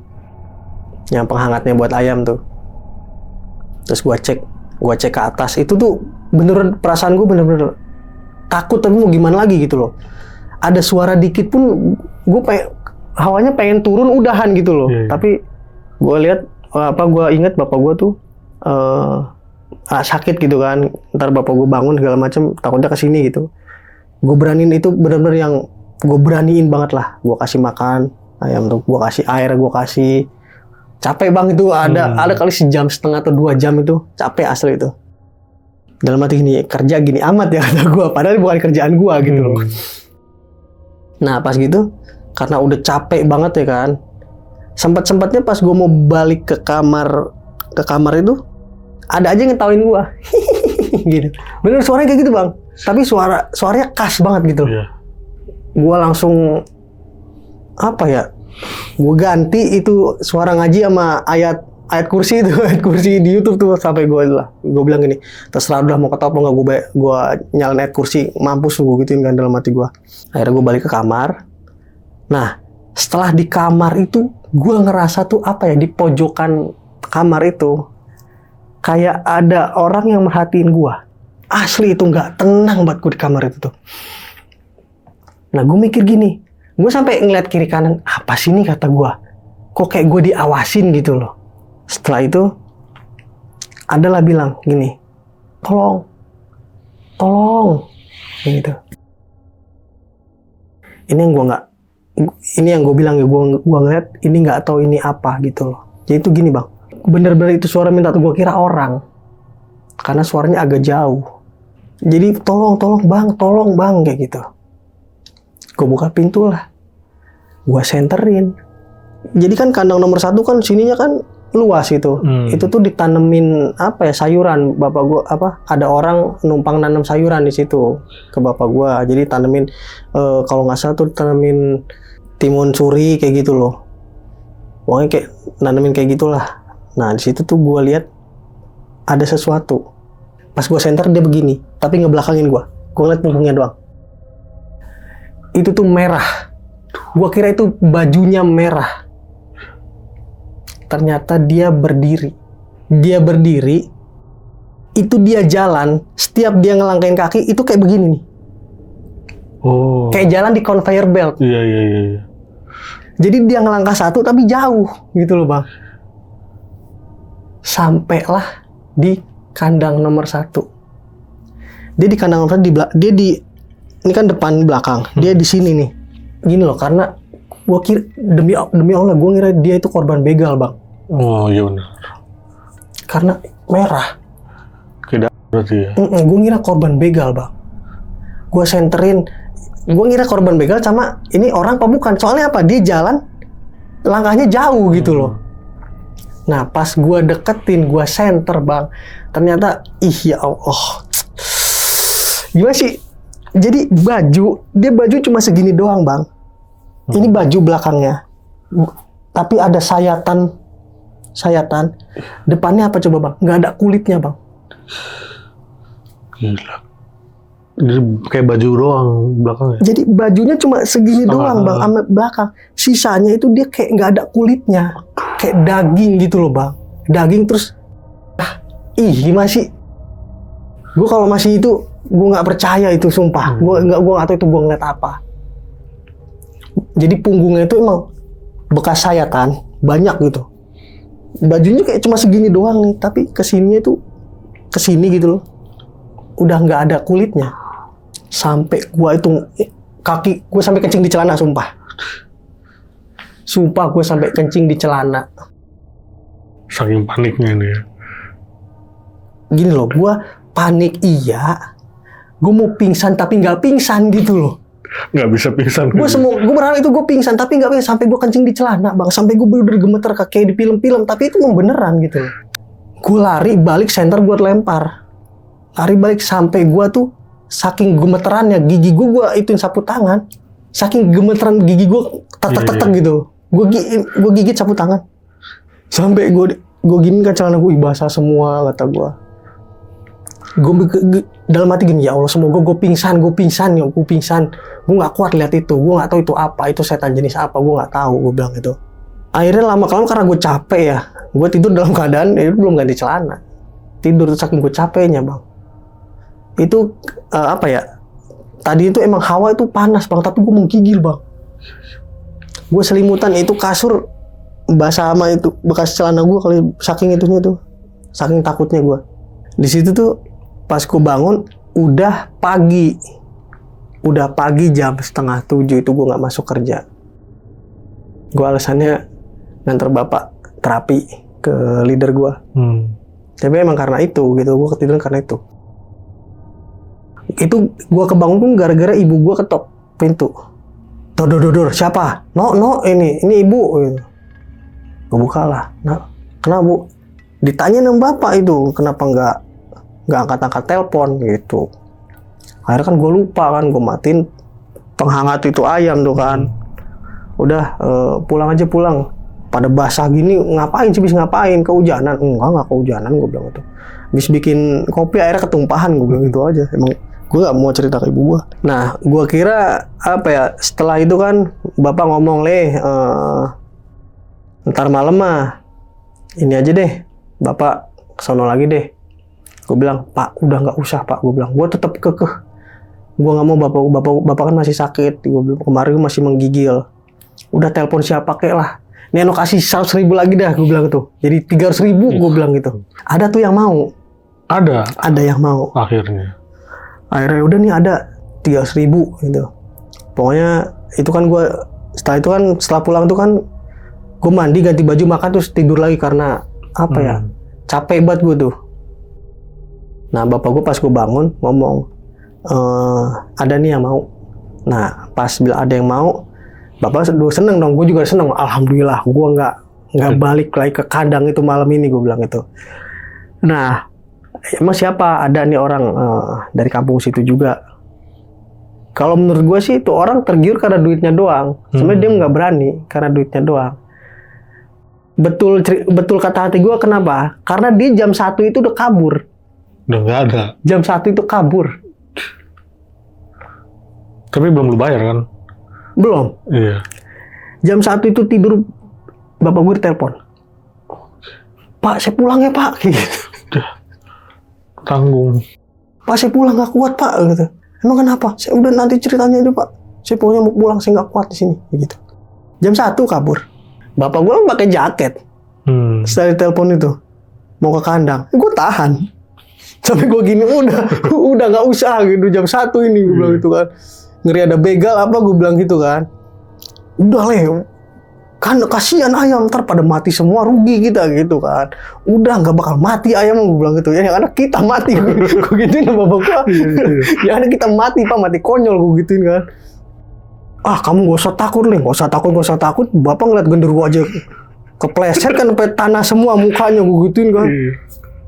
Yang penghangatnya buat ayam tuh. Terus gue cek ke atas, itu tuh bener perasaan gue bener-bener takut tapi mau gimana lagi gitu loh. Ada suara dikit pun gue hawanya pengen turun udahan gitu loh. Tapi gue lihat gue inget bapak gue tuh sakit gitu kan, ntar bapak gue bangun segala macam takutnya kesini gitu. Gue beraniin itu bener-bener yang gue beraniin banget lah. Gue kasih makan ayam tuh, gue kasih air, gue kasih. Capek bang itu ada kali sejam setengah atau 2 jam itu capek asli itu. Dalam hati gini, kerja gini amat ya kata gue, padahal bukan kerjaan gue gitu loh. Nah pas gitu, karena udah capek banget ya kan, sempat-sempatnya pas gue mau balik ke kamar itu, ada aja yang ngetawain gue, gitu. Bener suaranya kayak gitu bang, tapi suaranya khas banget gitu. Gue langsung apa ya? Gue ganti itu suara ngaji sama ayat kursi itu, ayat kursi di YouTube tuh sampai gue bilang gini, terserah udah mau ketawa apa nggak, gue nyalain ayat kursi, mampus gue gituin kan dalam hati gue. Akhirnya gue balik ke kamar. Nah setelah di kamar itu gue ngerasa tuh apa ya, di pojokan kamar itu kayak ada orang yang merhatiin gue. Asli itu nggak tenang buat gue di kamar itu tuh. Nah gue mikir gini, gue sampai ngeliat kiri kanan, apa sih ini kata gue, kok kayak gue diawasin gitu loh. Setelah itu adalah bilang gini, tolong gitu. Ini yang gue bilang ya, gue ngeliat ini nggak tahu ini apa gitu loh. Jadi itu gini bang, bener-bener itu suara minta tuh, gue kira orang karena suaranya agak jauh. Jadi tolong bang kayak gitu. Gue buka pintu lah, gue senterin. Jadi kan kandang nomor 1 kan sininya kan luas itu. Itu tuh ditanemin apa ya, sayuran. Bapak gue ada orang numpang nanam sayuran di situ ke bapak gue. Jadi tanemin kalau nggak salah tuh tanemin timun suri kayak gitu loh. Pokoknya kayak nanemin kayak gitulah. Nah di situ tuh gue lihat ada sesuatu. Pas gue senter dia begini, tapi ngebelakangin gue. Gue ngeliat punggungnya doang. Itu tuh merah. Gua kira itu bajunya merah. Ternyata dia berdiri. Itu dia jalan. Setiap dia ngelangkain kaki itu kayak begini nih. Oh. Kayak jalan di conveyor belt. Iya. Jadi dia ngelangkah satu tapi jauh gitu loh bang. Sampailah di kandang nomor 1. Dia di kandang nomor 1 ini kan depan belakang, dia di sini nih. Gini loh, karena gua kira demi Allah gua ngira dia itu korban begal bang. Oh iya benar. Karena merah. Tidak berarti ya. Gua ngira korban begal bang. Gua senterin, gua ngira korban begal sama ini orang apa bukan? Soalnya apa? Dia jalan langkahnya jauh gitu loh. Nah pas gua deketin, gua senter bang, ternyata ya Allah. Gimana sih? Jadi baju cuma segini doang bang. Ini baju belakangnya, tapi ada sayatan. Depannya apa coba bang? Nggak ada kulitnya bang. Gila. Jadi kayak baju doang belakangnya. Jadi bajunya cuma segini doang bang, sama belakang. Sisanya itu dia kayak nggak ada kulitnya, kayak daging gitu loh bang. Daging terus, gimana sih? Gue kalau masih itu, gue nggak percaya itu sumpah. Gue nggak tahu itu gue ngeliat apa. Jadi punggungnya itu emang bekas sayatan banyak gitu. Bajunya kayak cuma segini doang nih, tapi kesininya itu kesini gitu loh. Udah nggak ada kulitnya. Sampai gua itu kaki gue sampai kencing di celana, sumpah gue sampai kencing di celana, saking paniknya nih ya. Gini loh, gue panik iya, gue mau pingsan tapi nggak pingsan gitu loh. Nggak bisa pingsan. Gue berharap itu gue pingsan tapi nggak pingsan, sampai gue kencing di celana bang, sampai gue bener-bener gemeter kayak di film-film, tapi itu memang beneran gitu loh. Gue lari balik senter, gue lempar, lari balik sampai gue tuh saking gemeterannya gigi gue ituin sapu tangan, saking gemeteran gigi gue tetek gitu, gue gigit sapu tangan sampai gue gini kan celana gue basah semua kata gue dalam hati gini, ya Allah semoga gue pingsan, gue nggak kuat lihat itu, gue nggak tahu itu apa, itu setan jenis apa, gue nggak tahu, gue bilang itu. Akhirnya lama kelamaan karena gue capek ya, gue tidur dalam keadaan itu belum ganti celana, tidur tuh saking gue capeknya bang. Itu apa ya, tadi itu emang hawa itu panas bang, tapi gue menggigil bang. Gue selimutan, itu kasur basah sama itu bekas celana gue kali, saking itunya tuh, saking takutnya gue. Di situ tuh pas gue bangun udah pagi jam 6:30 itu gue nggak masuk kerja. Gue alasannya nganter bapak terapi ke leader gue. Tapi emang karena itu gitu, gue ketiduran karena itu. Itu gue kebangun pun gara-gara ibu gue ketok pintu. Dor, siapa? No, ini ibu. Gitu. Gue buka lah. Nah, kenapa bu? Ditanya sama bapak itu, kenapa nggak angkat telepon gitu. Akhirnya kan gue lupa kan, gue matiin penghangat itu ayam tuh kan. Udah pulang aja. Pada basah gini ngapain sih, bis ngapain? Kehujanan? Enggak kehujanan, gue bilang itu. Bis bikin kopi airnya ketumpahan, gue bilang itu aja. Emang gue gak mau cerita ke ibu gue. Nah, gue kira apa ya, setelah itu kan bapak ngomong, ntar malam mah ini aja deh, bapak kesono lagi deh. Gue bilang, Pak udah nggak usah Pak, gue bilang, gue tetap kekeh, gue nggak mau, bapak kan masih sakit, gue bilang kemarin masih menggigil. Udah telepon siapa kek lah, Neno kasih 100.000 lagi dah, gue bilang gitu. Jadi 300.000 gue bilang gitu. Ada tuh yang mau. Ada yang mau. Akhirnya udah nih ada 300.000 gitu. Pokoknya itu kan gue setelah pulang tuh kan gue mandi, ganti baju, makan, terus tidur lagi karena apa ya, capek banget gue tuh. Nah bapak gue pas gue bangun ngomong, ada nih yang mau. Nah pas bilang ada yang mau, bapak seneng dong, gue juga seneng. Alhamdulillah gue nggak balik lagi ke kandang itu malam ini, gue bilang itu. Nah emang siapa? Ada nih orang dari kampung situ juga. Kalau menurut gue sih itu orang tergiur karena duitnya doang. Sebenarnya dia nggak berani karena duitnya doang. Betul kata hati gue, kenapa? Karena dia jam 1 itu udah kabur. Udah nggak ada. Jam 1 itu kabur. Tapi belum lu bayar kan? Belum. Iya. Jam 1 itu tidur, bapak gue ditelepon. Pak, saya pulang ya Pak. Gitu. Tanggung. Pak, saya pulang nggak kuat Pak. Gitu. Emang kenapa? Saya udah nanti ceritanya aja Pak. Saya pokoknya mau pulang, saya nggak kuat di sini. Gitu. Jam 1 kabur. Bapak gue pakai jaket. Setelah ditelepon itu mau ke kandang, gue tahan. Sampai gue gini, udah nggak usah gitu, jam 1 ini gue bilang gitu kan. Ngeri ada begal apa, gue bilang gitu kan. Udah kan kasihan ayam, ntar pada mati semua, rugi kita gitu kan. Udah nggak bakal mati ayam, gue bilang gitu. Ya yang ada kita mati, gue gituin sama bapak gue. Yang ada kita mati Pak, mati konyol, gue gituin kan. Kamu gak usah takut Ling, gak usah takut. Bapak ngeliat genderuwo aja kepleset kan, sampai tanah semua mukanya, gue gituin kan.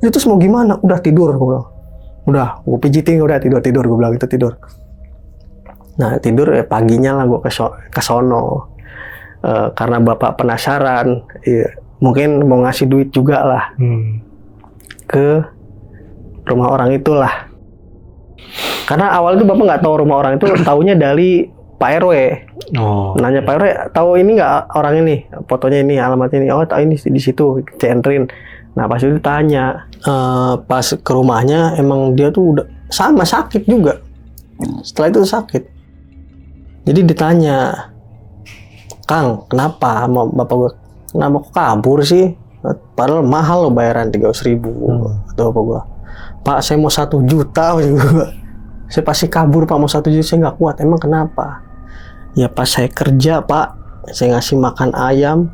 Ya terus mau gimana? Udah tidur, gue bilang. Udah, gue pijitin, udah tidur, gue bilang itu tidur. Nah tidur paginya lah gue ke sono. Karena bapak penasaran, mungkin mau ngasih duit juga lah ke rumah orang itulah. Karena awal itu bapak nggak tahu rumah orang itu, taunya dari Pak RW. Oh. Nanya Pak RW, tahu ini nggak orang ini, fotonya ini, alamatnya ini. Oh, tahu ini di situ, centrin. Nah pas itu tanya, pas ke rumahnya emang dia tuh udah sama sakit juga. Setelah itu sakit. Jadi ditanya, Kang, kenapa sama bapak gue? Kenapa kok kabur sih? Padahal mahal loh bayaran 300.000. Kata bapak gue, Pak saya mau 1 juta. Saya pasti kabur Pak, mau 1 juta saya nggak kuat. Emang kenapa? Ya pas saya kerja Pak, saya ngasih makan ayam.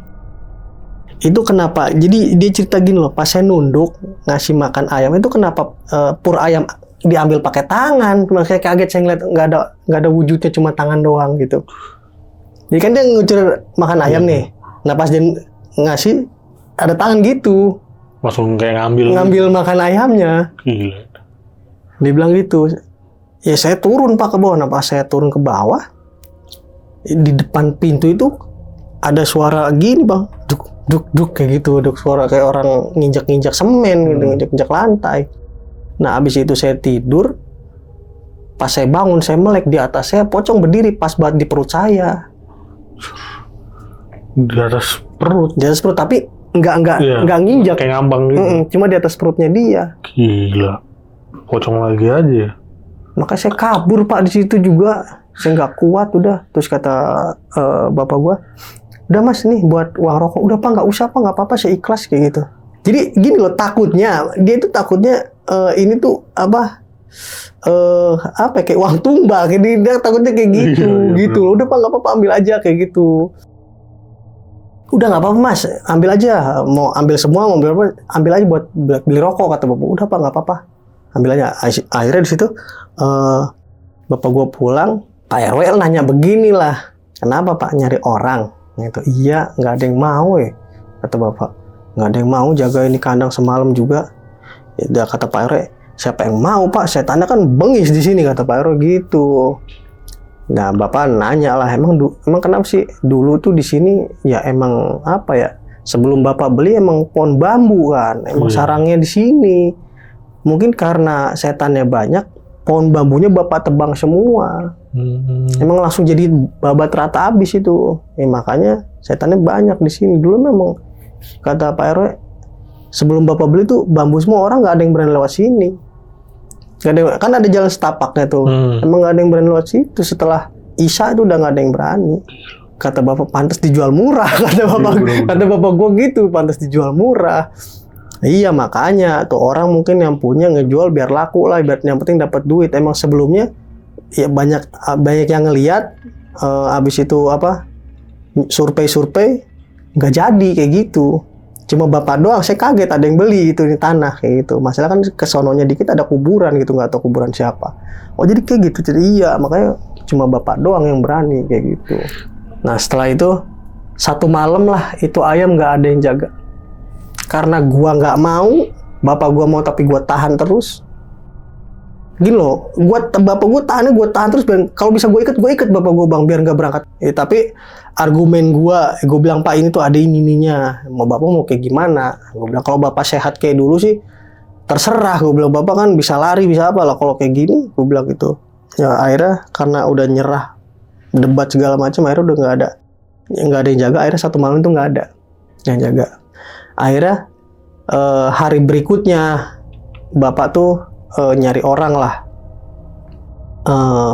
Itu kenapa? Jadi dia cerita gini loh, pas saya nunduk ngasih makan ayam itu kenapa pur ayam diambil pakai tangan? Cuma saya kaget, saya ngeliat nggak ada wujudnya, cuma tangan doang gitu. Jadi kan dia ngucur makan ayam nih. Nah pas dia ngasih ada tangan gitu. Langsung kayak ngambil makan ayamnya. Gila. Dia bilang gitu. Ya saya turun Pak ke bawah. Nah pas saya turun ke bawah, di depan pintu itu ada suara gini Bang, duk duk duk kayak gitu, duk suara kayak orang nginjak-nginjak semen gitu, nginjak-nginjak lantai. Nah abis itu saya tidur, pas saya bangun saya melek di atas saya pocong berdiri pas banget di perut saya. Di atas perut. Di atas perut tapi nggak nginjak, kayak ngambang gitu. Cuma di atas perutnya dia. Gila, pocong lagi aja. Makanya saya kabur Pak di situ juga. Saya nggak kuat udah. Terus kata bapak gua, udah Mas nih buat uang rokok. Udah Pak, nggak usah Pak, nggak apa-apa, saya ikhlas kayak gitu. Jadi gini loh, takutnya dia itu takutnya ini tuh apa kayak uang tumbal. Jadi dia takutnya kayak gitu, gitu. Udah Pak, nggak apa-apa, ambil aja kayak gitu. Udah nggak apa-apa Mas, ambil aja. Mau ambil semua, mau ambil apa? Ambil aja buat beli rokok kata bapak. Udah Pak, nggak apa-apa, ambil aja. Akhirnya di situ bapak gua pulang. Pak RW nanya beginilah, kenapa Pak nyari orang? Gitu. Iya, nggak ada yang mau ya, kata bapak. Nggak ada yang mau jaga ini kandang semalam juga. Ya, kata Pak RW, siapa yang mau Pak? Saya tanya kan bengis di sini, kata Pak RW gitu. Nah bapak nanya lah, emang kenapa sih dulu tuh di sini? Ya emang apa ya? Sebelum bapak beli emang pohon bambu kan, emang sarangnya di sini. Mungkin karena setannya banyak, pohon bambunya bapak tebang semua. Emang langsung jadi babat rata habis itu. Makanya setannya banyak di sini. Dulu memang kata Pak RW, sebelum bapak beli tuh bambu semua, orang nggak ada yang berani lewat sini. Kan ada jalan setapaknya tuh. Emang nggak ada yang berani lewat situ. Setelah Isya itu udah nggak ada yang berani. Kata bapak, pantas dijual murah. Kata bapak gue gitu, pantas dijual murah. Iya makanya tuh orang mungkin yang punya ngejual biar laku lah, biar yang penting dapat duit. Emang sebelumnya ya banyak yang ngelihat, abis itu apa survei nggak jadi kayak gitu. Cuma bapak doang, saya kaget ada yang beli itu di tanah kayak gitu. Masalah kan kesononya dikit ada kuburan gitu, nggak tahu kuburan siapa. Oh jadi kayak gitu. Jadi iya makanya cuma bapak doang yang berani kayak gitu. Nah setelah itu 1 malam lah itu ayam nggak ada yang jaga. Karena gua nggak mau, bapak gua mau tapi gua tahan terus. Gini loh, bapak gua tahan terus. Kalau bisa gua ikut bapak gua Bang, biar nggak berangkat. Tapi argumen gua bilang Pak ini tuh ada ininya. Mau bapak mau kayak gimana? Gua bilang kalau bapak sehat kayak dulu sih terserah. Gua bilang bapak kan bisa lari bisa apa lah. Kalau kayak gini, gua bilang gitu. Ya akhirnya karena udah nyerah debat segala macam, akhirnya udah nggak ada yang jaga. Akhirnya 1 malam itu nggak ada yang jaga. Akhirnya hari berikutnya bapak tuh nyari orang lah,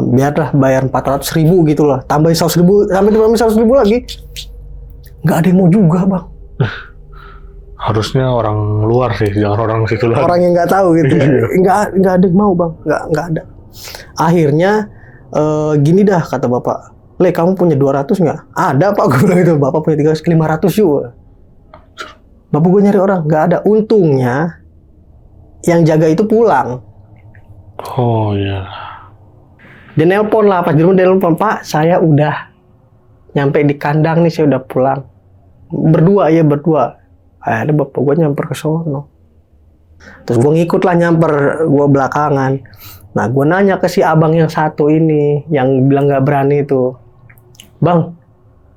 biarlah bayar 400.000 gitu lah, tambahin 100.000 sampai 100.000 lagi, nggak ada yang mau juga Bang. Harusnya orang luar sih, jangan orang situ lagi. Orang yang nggak tahu gitu, nggak ada yang mau Bang, nggak ada. Akhirnya gini dah kata bapak, Le kamu punya 200 nggak? Ada Pak, gue bilang gitu. Bapak punya 300, 500 juga. Bapak gue nyari orang, nggak ada. Untungnya yang jaga itu pulang. Oh iya. Dia nelpon lah, pas di rumah dia nelpon, Pak saya udah nyampe di kandang nih, saya udah pulang. Berdua. Ada bapak gue nyamper ke sono. Terus gue ngikut lah nyamper, gue belakangan. Nah gue nanya ke si abang yang satu ini, yang bilang nggak berani itu. Bang,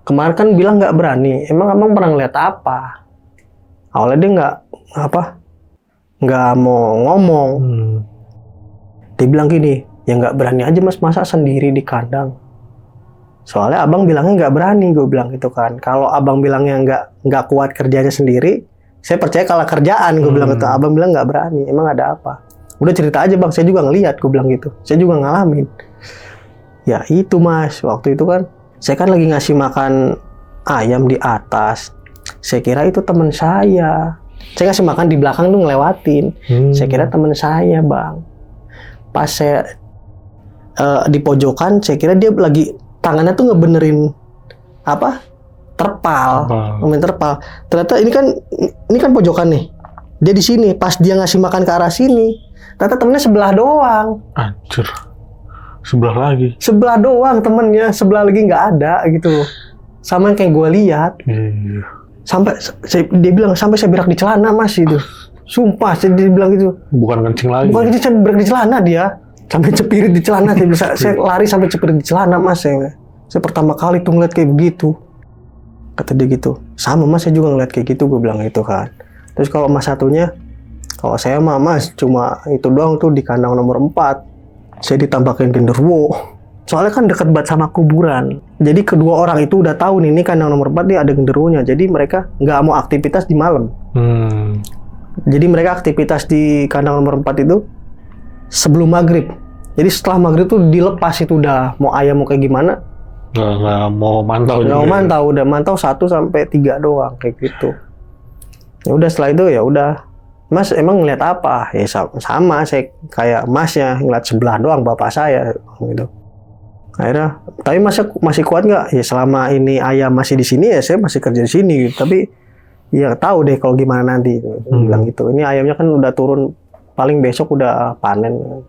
kemarin kan bilang nggak berani, emang abang pernah ngeliat apa? Awalnya dia nggak mau ngomong. Dia bilang gini, Ya nggak berani aja mas, masa sendiri di kandang. Soalnya abang bilangnya nggak berani, gue bilang gitu kan. Kalau abang bilangnya nggak kuat kerjanya sendiri, saya percaya kalah kerjaan, gue bilang gitu. Abang bilang nggak berani, emang ada apa? Udah cerita aja bang, saya juga ngelihat, gue bilang gitu. Saya juga ngalamin. Ya itu mas, waktu itu kan, saya kan lagi ngasih makan ayam di atas. Saya kira itu teman saya. Saya ngasih makan di belakang tuh ngelewatin. Saya kira teman saya bang. Pas saya di pojokan, saya kira dia lagi tangannya tuh ngebenerin apa terpal, ngebenerin terpal. Ternyata ini kan pojokan nih. Dia di sini. Pas dia ngasih makan ke arah sini, ternyata temennya sebelah doang. Anjir, sebelah lagi. Sebelah doang temennya, sebelah lagi nggak ada gitu. Sama yang kayak gue lihat. Sampai dia bilang sampai saya berak di celana mas itu. Sumpah, dia bilang gitu. Bukan kencing lagi. Bukan kencing, saya berak di celana dia. Sampai cepirit di celana, saya lari sampai cepirit di celana mas. Saya pertama kali tuh ngeliat kayak begitu. Kata dia gitu. Sama mas, saya juga ngeliat kayak gitu, gue bilang gitu kan. Terus kalau mas satunya, kalau saya mah mas cuma itu doang tuh di kandang nomor 4. Saya ditambahin genderuwo. Soalnya kan deket banget sama kuburan. Jadi kedua orang itu udah tahu nih, ini kandang nomor 4 nih ada genderuwonya. Jadi mereka nggak mau aktivitas di malam. Jadi mereka aktivitas di kandang nomor 4 itu sebelum maghrib. Jadi setelah maghrib tuh dilepas itu udah mau ayam mau kayak gimana. Nggak mau mantau. Nggak mau mantau, udah mantau 1 sampai 3 doang kayak gitu. Ya udah setelah itu ya udah. Mas emang ngeliat apa? Ya sama saya kayak masnya ngeliat sebelah doang bapak saya gitu. Akhirnya, tapi masih kuat nggak? Ya selama ini ayam masih di sini ya saya masih kerja di sini gitu. Tapi ya tahu deh kalau gimana nanti. Bilang gitu. Ini ayamnya kan udah turun, paling besok udah panen.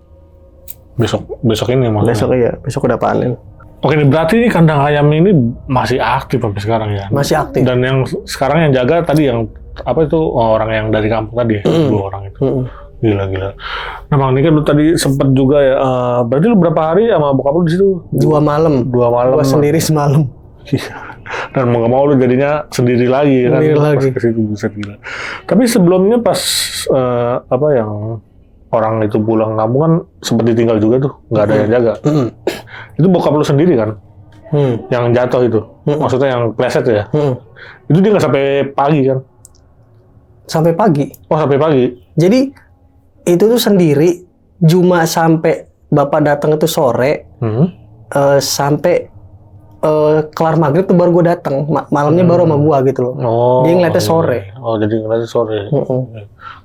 Besok ini maksudnya? Besok udah panen. Oke, berarti ini kandang ayam ini masih aktif sampai sekarang ya? Masih aktif. Dan yang sekarang yang jaga tadi yang apa itu orang yang dari kampung tadi, 2 orang itu. Gila. Nah bang, ini kan lu tadi sempet juga ya. Berarti lu berapa hari sama bokap lu di situ? 2 malam. 2 malam. Gua sendiri semalam. Dan mau nggak mau lu jadinya sendiri lagi kan? Sendiri lagi. Pas ke situ buset gila. Tapi sebelumnya pas apa yang orang itu pulang kampung kan sempet ditinggal juga tuh, nggak ada yang jaga. Itu bokap lu sendiri kan? Yang jatuh itu, maksudnya yang pleset ya? Itu dia nggak sampai pagi kan? Sampai pagi. Oh sampai pagi. Jadi itu tuh sendiri, cuma sampai bapak datang itu sore, sampai kelar maghrib tuh baru gue datang. Malamnya baru sama gua gitu loh. Oh, dia ngeliatnya sore. Oh jadi ngeliatnya sore.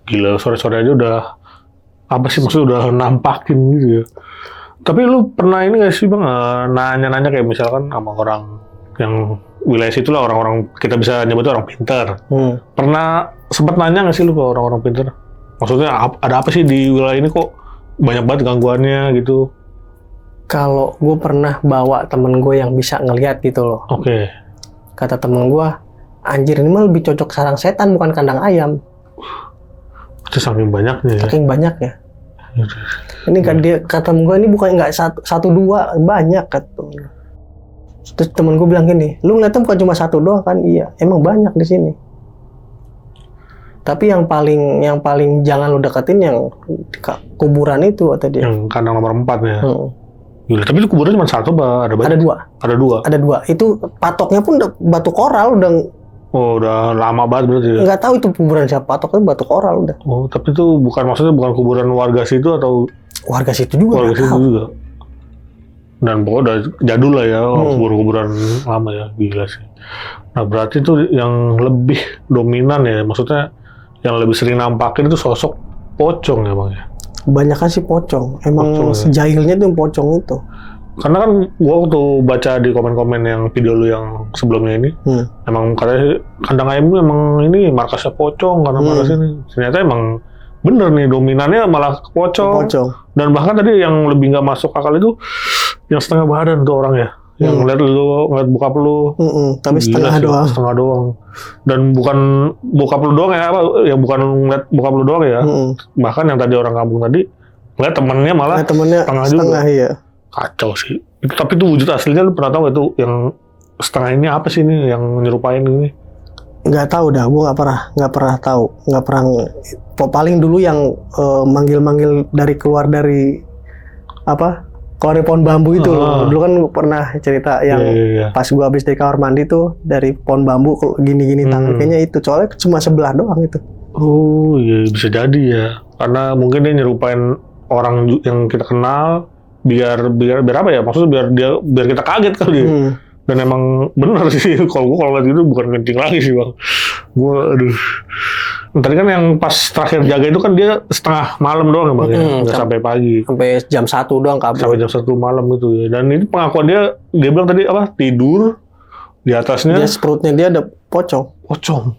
Gila, sore-sore aja udah apa sih maksudnya udah nampakin gitu ya. Tapi lu pernah ini nggak sih bang nanya-nanya kayak misalkan sama orang yang wilayah situ lah, orang-orang kita bisa nyebutnya orang pintar. Pernah sempat nanya nggak sih lu ke orang-orang pintar? Maksudnya ada apa sih di wilayah ini kok banyak banget gangguannya gitu? Kalau gue pernah bawa temen gue yang bisa ngelihat gitu loh. Oke. Kata temen gue, anjir ini mah lebih cocok sarang setan bukan kandang ayam. Itu saking banyaknya ya? Saking banyaknya. Ini kan dia kata temen gue ini bukan nggak 1, 2 banyak kata. Terus temen gue bilang gini, lu ngeliatnya bukan cuma 1 doang kan? Iya, emang banyak di sini. Tapi yang paling jangan lu deketin yang kuburan itu kata dia. Yang kandang nomor 4 ya. Gila, tapi itu kuburan cuma 1 apa ada banyak? Ada 2. Ada 2. Itu patoknya pun batu koral udah. Oh, udah lama banget berarti ya? Nggak tahu itu kuburan siapa, patoknya batu koral udah. Oh, tapi itu maksudnya bukan kuburan warga situ atau? Warga situ juga. Warga situ juga. Dan pokoknya udah jadul lah ya, kuburan lama ya, gila sih. Nah berarti itu yang lebih dominan ya, maksudnya yang lebih sering nampakin itu sosok pocong ya bang ya? Kebanyakan sih pocong, emang pocong, sejahilnya tuh pocong itu. Karena kan gua waktu baca di komen-komen yang video lu yang sebelumnya ini, emang katanya kandang ayam itu emang ini markasnya pocong, karena markas ini. Ternyata emang bener nih, dominannya malah pocong. Dan bahkan tadi yang lebih nggak masuk akal itu, yang setengah badan tuh orang ya. Yang ngeliat bokap lu. Tapi setengah doang. Dan bukan bokap lu doang ya, yang bukan ngeliat bokap lu doang ya. Bahkan yang tadi orang kampung tadi, ngeliat temennya malah setengah juga. Iya. Kacau sih. Tapi itu wujud aslinya lu pernah tahu gak tuh yang setengah ini apa sih ini yang nyerupain ini? Nggak tahu dah, gue nggak pernah tahu, paling dulu yang manggil-manggil keluar dari keluar dari pohon bambu itu. Dulu kan pernah cerita yang pas gua habis dari kamar mandi tuh dari pohon bambu gini-gini tangan, kayaknya itu soalnya cuma sebelah doang itu. Oh iya, bisa jadi ya, karena mungkin dia nyerupain orang yang kita kenal biar apa ya, maksudnya biar kita kaget kali ya. Dan emang benar sih, kalau lihat itu bukan kencing lagi sih bang. Aduh. Tadi kan yang pas terakhir jaga itu kan dia setengah malam doang ya bang, nggak sampai pagi. Sampai jam 1 doang kabur. Sampai jam 1 malam itu ya. Dan ini pengakuan dia bilang tadi tidur di atasnya. Dia perutnya dia ada pocong.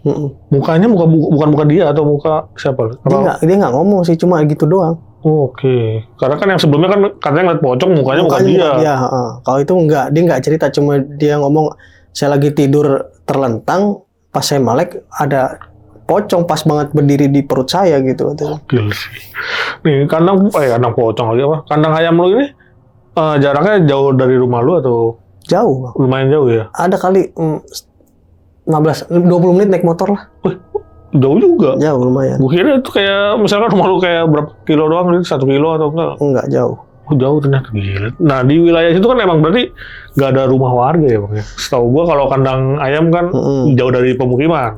Mukanya bukan muka dia atau muka siapa? Dia nggak ngomong sih, cuma gitu doang. Oke. Karena kan yang sebelumnya kan katanya ngeliat pocong mukanya dia. Iya, kalau itu dia nggak cerita, cuma dia ngomong saya lagi tidur terlentang, pas saya melek ada pocong pas banget berdiri di perut saya gitu. Gila sih. Nih kandang pocong lagi apa? Kandang ayam lu ini jaraknya jauh dari rumah lu atau? Jauh. Lumayan jauh ya? Ada kali 20 menit naik motor lah. Jauh juga. Jauh lumayan. Gue kira itu kayak misalkan rumah lu kayak berapa kilo doang, 1 kilo atau enggak? Enggak, jauh. Jauh ternyata, gila. Nah di wilayah itu kan emang berarti nggak ada rumah warga ya bang ya? Setahu gua kalau kandang ayam kan jauh dari pemukiman.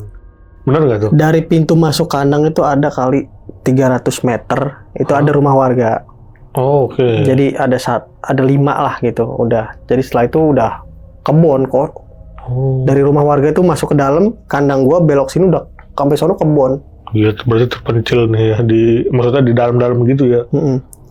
Bener nggak tuh? Dari pintu masuk kandang itu ada kali 300 meter, itu ada rumah warga. Oke. Jadi ada 5 lah gitu, udah. Jadi setelah itu udah kebun kok. Dari rumah warga itu masuk ke dalam, kandang gua belok sini udah sampai sono kebun. Iya, berarti terpencil nih ya, maksudnya di dalam-dalam gitu ya.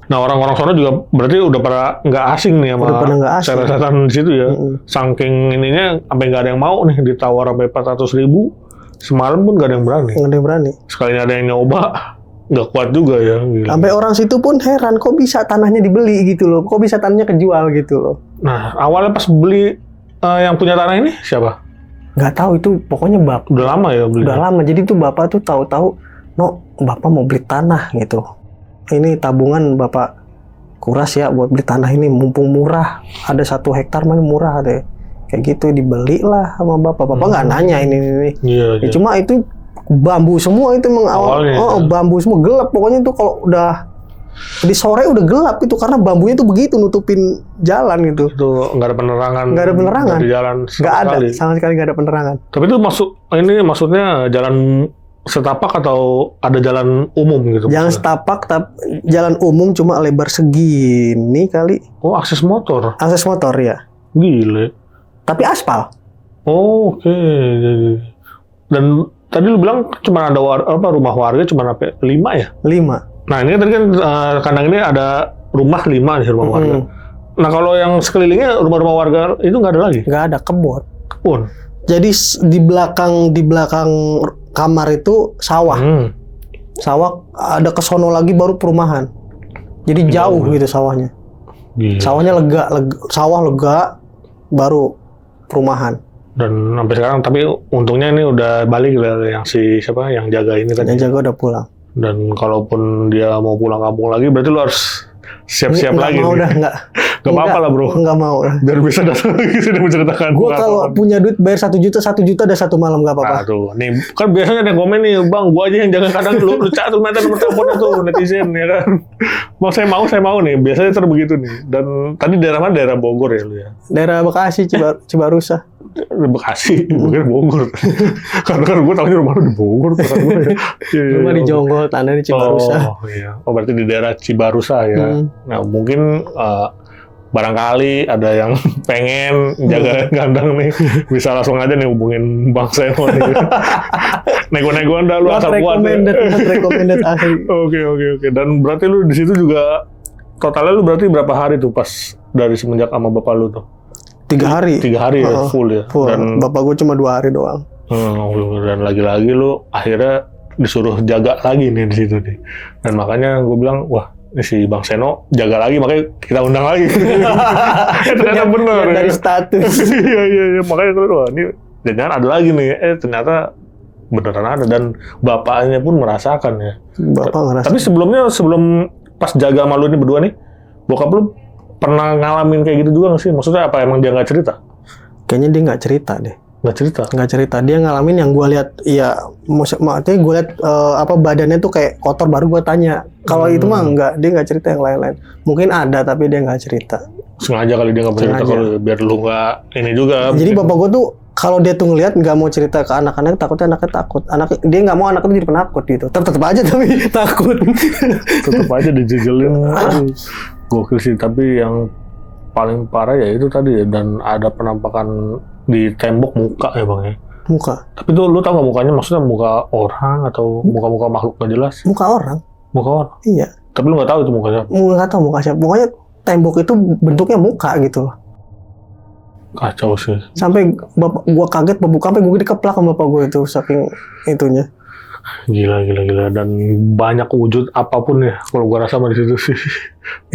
Nah orang-orang sono juga berarti udah pada nggak asing nih sama setan di situ ya. Saking ininya sampai nggak ada yang mau nih, ditawar sampai 400.000 semalam pun nggak ada yang berani. Nggak ada yang berani. Sekalinya ada yang nyoba, nggak kuat juga ya. Gila. Sampai orang situ pun heran, kok bisa tanahnya dibeli gitu loh, kok bisa tanahnya kejual gitu loh. Nah awalnya pas beli yang punya tanah ini siapa? Nggak tahu, itu pokoknya bapak. Udah lama ya beli? Udah lama, jadi tuh bapak tuh tahu-tahu, bapak mau beli tanah gitu. Ini tabungan bapak kuras ya buat beli tanah ini, mumpung murah. Ada 1 hektar mana murah deh. Kayak gitu dibeli lah sama bapak. Bapak nggak nanya ini. Iya. Cuma itu bambu semua itu emang awalnya. Bambu semua gelap. Pokoknya itu kalau udah di sore udah gelap itu karena bambunya tuh begitu nutupin jalan gitu. Itu nggak ada penerangan. Nggak ada penerangan. Di jalan sama sekali nggak ada penerangan. Tapi itu maksudnya jalan setapak atau ada jalan umum gitu? Jalan setapak, jalan umum cuma lebar segini kali. Oh, akses motor? Akses motor ya. Gile. Tapi aspal. Oh, oke. Dan tadi lu bilang cuma ada rumah warga cuma 5 ya? 5. Nah ini tadi kan kandang ini ada rumah 5 di rumah warga. Nah kalau yang sekelilingnya rumah-rumah warga itu nggak ada lagi? Nggak ada, kebun. Jadi di belakang kamar itu sawah. Sawah ada kesono lagi baru perumahan. Jadi jauh gitu sawahnya. Sawahnya lega, sawah lega, baru perumahan. Dan sampai sekarang, tapi untungnya ini udah balik yang siapa yang jaga ini tadi. Yang jaga udah pulang. Dan kalaupun dia mau pulang kampung lagi, berarti lu harus siap-siap lagi. Nggak mau dah, nggak. Nggak apa-apa lah bro. Nggak mau. Biar bisa datang lagi sini menceritakan. Gue kalau punya duit bayar 1 juta ada 1 malam nggak apa-apa. Nah tuh, nih kan biasanya ada yang komen nih, bang, gue aja yang jaga kadang lu catat meter nomor teleponnya tuh netizen ya kan. Mau saya mau nih, biasanya begitu nih. Dan tadi daerah mana? Daerah Bogor ya lu ya? Daerah Bekasi, Cibarusah. Bekasi, bukan Bogor. Karena kan gue tahunya rumah lu di Bogor. Rumah di Jonggol, tanah di Cibarusah. Oh iya, berarti di daerah Cibarusah ya. Nah mungkin barangkali ada yang pengen jaga kandang nih, bisa langsung aja nih hubungin Bang Seno nih. Nego-negoan dah lu asal kuat. Recommended asli. Oke. Dan berarti lu di situ juga totalnya lu berarti berapa hari tuh pas dari semenjak sama bapak lu tuh? 3 hari. 3 hari ya, full ya. Full. Dan bapak gue cuma 2 hari doang. Dan lagi-lagi lu akhirnya disuruh jaga lagi nih di situ nih. Dan makanya gue bilang, wah, ini si Bang Seno jaga lagi, makanya kita undang lagi. Ternyata benar ya. Dari status. Iya. Makanya gue, wah, ini jangan ada lagi nih. Ternyata beneran ada dan bapaknya pun merasakan ya. Bapak ngerasain. Tapi sebelum pas jaga sama lu ini berdua nih, bokap lu pernah ngalamin kayak gitu juga nggak sih? Maksudnya apa emang dia nggak cerita? Kayaknya dia nggak cerita deh. Nggak cerita. Dia ngalamin yang gue lihat, ya maksudnya gue lihat badannya tuh kayak kotor, baru gue tanya. Kalau itu mah enggak, dia nggak cerita yang lain-lain. Mungkin ada tapi dia nggak cerita. Sengaja kali dia nggak cerita kalau biar lu nggak ini juga. Jadi bapak gue tuh kalau dia tuh ngelihat nggak mau cerita ke anak-anak, takutnya anaknya takut. Dia nggak mau anaknya jadi penakut gitu. Tetap aja tapi takut. Tetap aja dijejelin. Gokil sih, tapi yang paling parah ya itu tadi ya, dan ada penampakan di tembok muka ya bang ya. Muka. Tapi tuh lu tau gak mukanya, maksudnya muka orang atau muka-muka makhluk gak jelas? Muka orang. Muka orang? Iya. Tapi lu gak tahu itu muka siapa? Nggak tahu muka siapa. Pokoknya tembok itu bentuknya muka gitu. Kacau sih. Sampai gua kaget, sampai gua dikeplak sama bapak gua itu saking itunya. Gila. Dan banyak wujud apapun ya, kalau gua rasa di situ sih.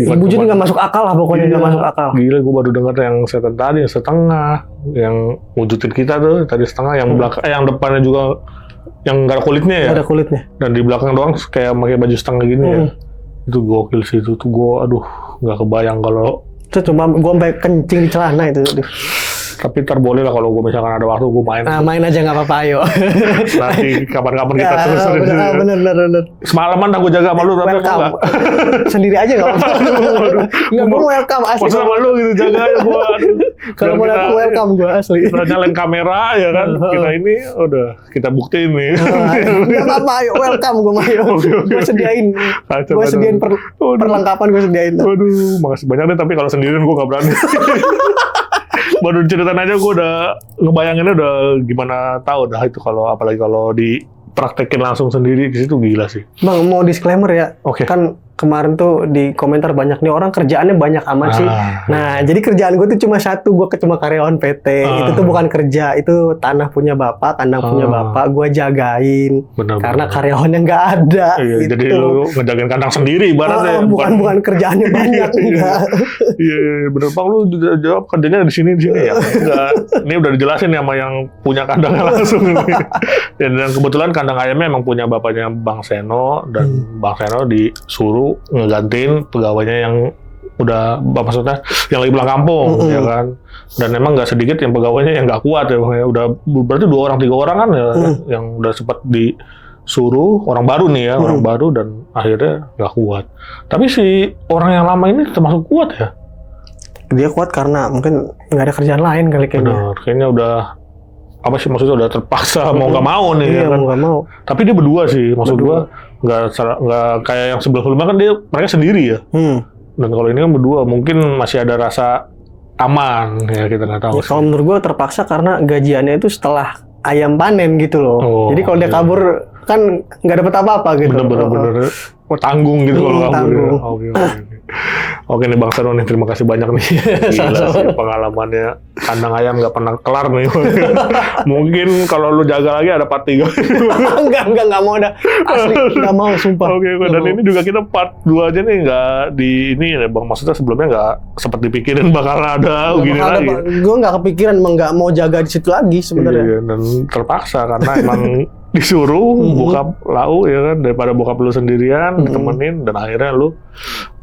Wujud nggak masuk akal lah pokoknya, nggak masuk akal. Gila, gua baru dengar yang setan tadi, yang setengah, yang wujudin kita tuh tadi setengah, yang belakang, yang depannya juga yang nggak ada kulitnya ya. Nggak ada kulitnya. Dan di belakang doang kayak pakai baju setengah gini ya. Itu gokil sih itu. Tuh gua nggak kebayang kalau. Itu cuma gua sampai kencing di celana itu. Tapi ntar boleh lah kalau gue misalkan ada waktu gue main. Nah, main aja nggak apa-apa, ayo. Nanti kapan-kapan kita Ya, terus. bener. Semalaman dah gue jaga sama lu, tapi Welcome. enggak. Sendiri aja nggak apa-apa. Nggak, gue welcome asli. Masa sama lu gitu, jaga aja gue. Kalau mau aku welcome gue asli. Kita nyalain kamera ya kan. Kita ini udah kita buktiin nih. Nggak apa-apa, ayo welcome gue mayo. Gue sediain. Gue sediain perlengkapan, gue sediain. Waduh, makasih banyak deh. Tapi kalau sendirian gue nggak berani. Baru ceritain aja gue udah ngebayanginnya udah gimana tahu dah itu, kalau apalagi kalau dipraktekin langsung sendiri di situ gila sih. Bang, mau disclaimer ya. Oke. Kan kemarin tuh di komentar banyak nih orang kerjaannya banyak amat sih. Nah, jadi kerjaan gue tuh cuma satu, gue cuma karyawan PT. Itu tuh bukan kerja, itu tanah punya bapak, kandang punya bapak, gue jagain. Karena karyawannya nggak ada. Iya, gitu. Jadi lu ngejagain kandang sendiri ibaratnya. Bukan kerjaannya banyak enggak. Iya, bener Bang, lu jawab kerjanya di sini ya. Enggak. Ini udah dijelasin ya sama yang punya kandangnya langsung. Dan kebetulan kandang ayamnya emang punya bapaknya Bang Seno, dan Bang Seno disuruh ngegantiin pegawainya yang udah, maksudnya yang lagi pulang kampung, ya kan. Dan emang nggak sedikit yang pegawainya yang nggak kuat ya, udah berarti 2 orang 3 orang kan ya, yang udah sempat disuruh, orang baru nih ya, orang baru, dan akhirnya nggak kuat. Tapi si orang yang lama ini termasuk kuat ya. Dia kuat karena mungkin nggak ada kerjaan lain kali kayaknya. Benar, kayaknya udah apa sih, maksudnya udah terpaksa mau nggak mau nih. Iya, ya kan? mau nggak mau. Tapi dia berdua sih, maksud gua nggak kayak yang sebelum-sebelumnya kan mereka sendiri ya. Dan kalau ini kan berdua, mungkin masih ada rasa aman ya, kita nggak tahu. Ya, kalau menurut gua terpaksa karena gajiannya itu setelah ayam panen gitu loh. Jadi kalau dia kabur kan nggak dapat apa-apa gitu. Bener-bener tanggung gitu kalau kabur. Tanggung. Oke nih Bang Seno nih, terima kasih banyak nih. Gila sih pengalamannya, kandang ayam nggak pernah kelar nih. Mungkin kalau lu jaga lagi ada part 3. Enggak mau ada. Asli nggak mau, sumpah. Oke, dan ini juga kita part 2 aja nih, nggak di ini ya Bang. Maksudnya sebelumnya nggak sempat dipikirin bakal ada gini lagi. Gue nggak kepikiran, emang nggak mau jaga di situ lagi sebenarnya. Iya, dan terpaksa karena emang disuruh bokap lau ya kan, daripada bokap lu sendirian ditemenin, dan akhirnya lu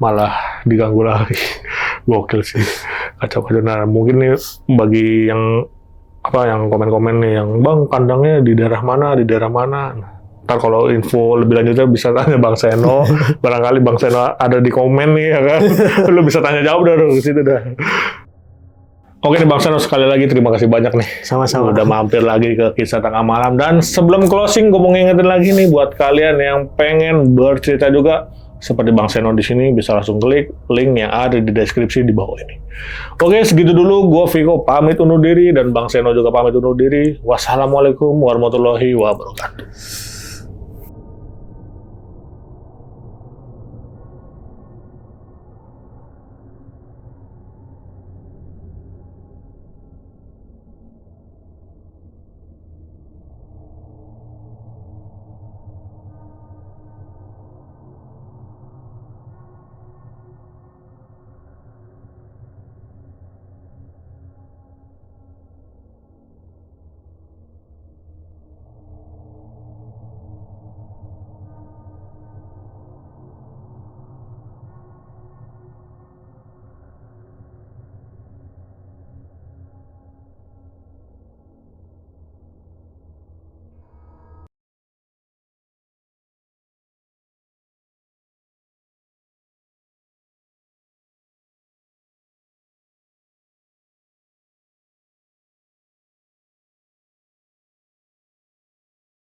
malah diganggu lagi. Gokil sih, kacau-kacau. Nah mungkin nih bagi yang yang komen-komen nih, yang Bang kandangnya di daerah mana, Nah, ntar kalau info lebih lanjutnya bisa tanya Bang Seno. Barangkali Bang Seno ada di komen nih ya kan. Lu bisa tanya jawab dah di situ dah. Oke nih Bang Seno, sekali lagi terima kasih banyak nih. Sama-sama. Udah mampir lagi ke Kisah Tengah Malam. Dan sebelum closing, gue mau ngingetin lagi nih buat kalian yang pengen bercerita juga seperti Bang Seno di sini, bisa langsung klik link yang ada di deskripsi di bawah ini. Oke, segitu dulu. Gue Viko pamit undur diri, dan Bang Seno juga pamit undur diri. Wassalamualaikum warahmatullahi wabarakatuh.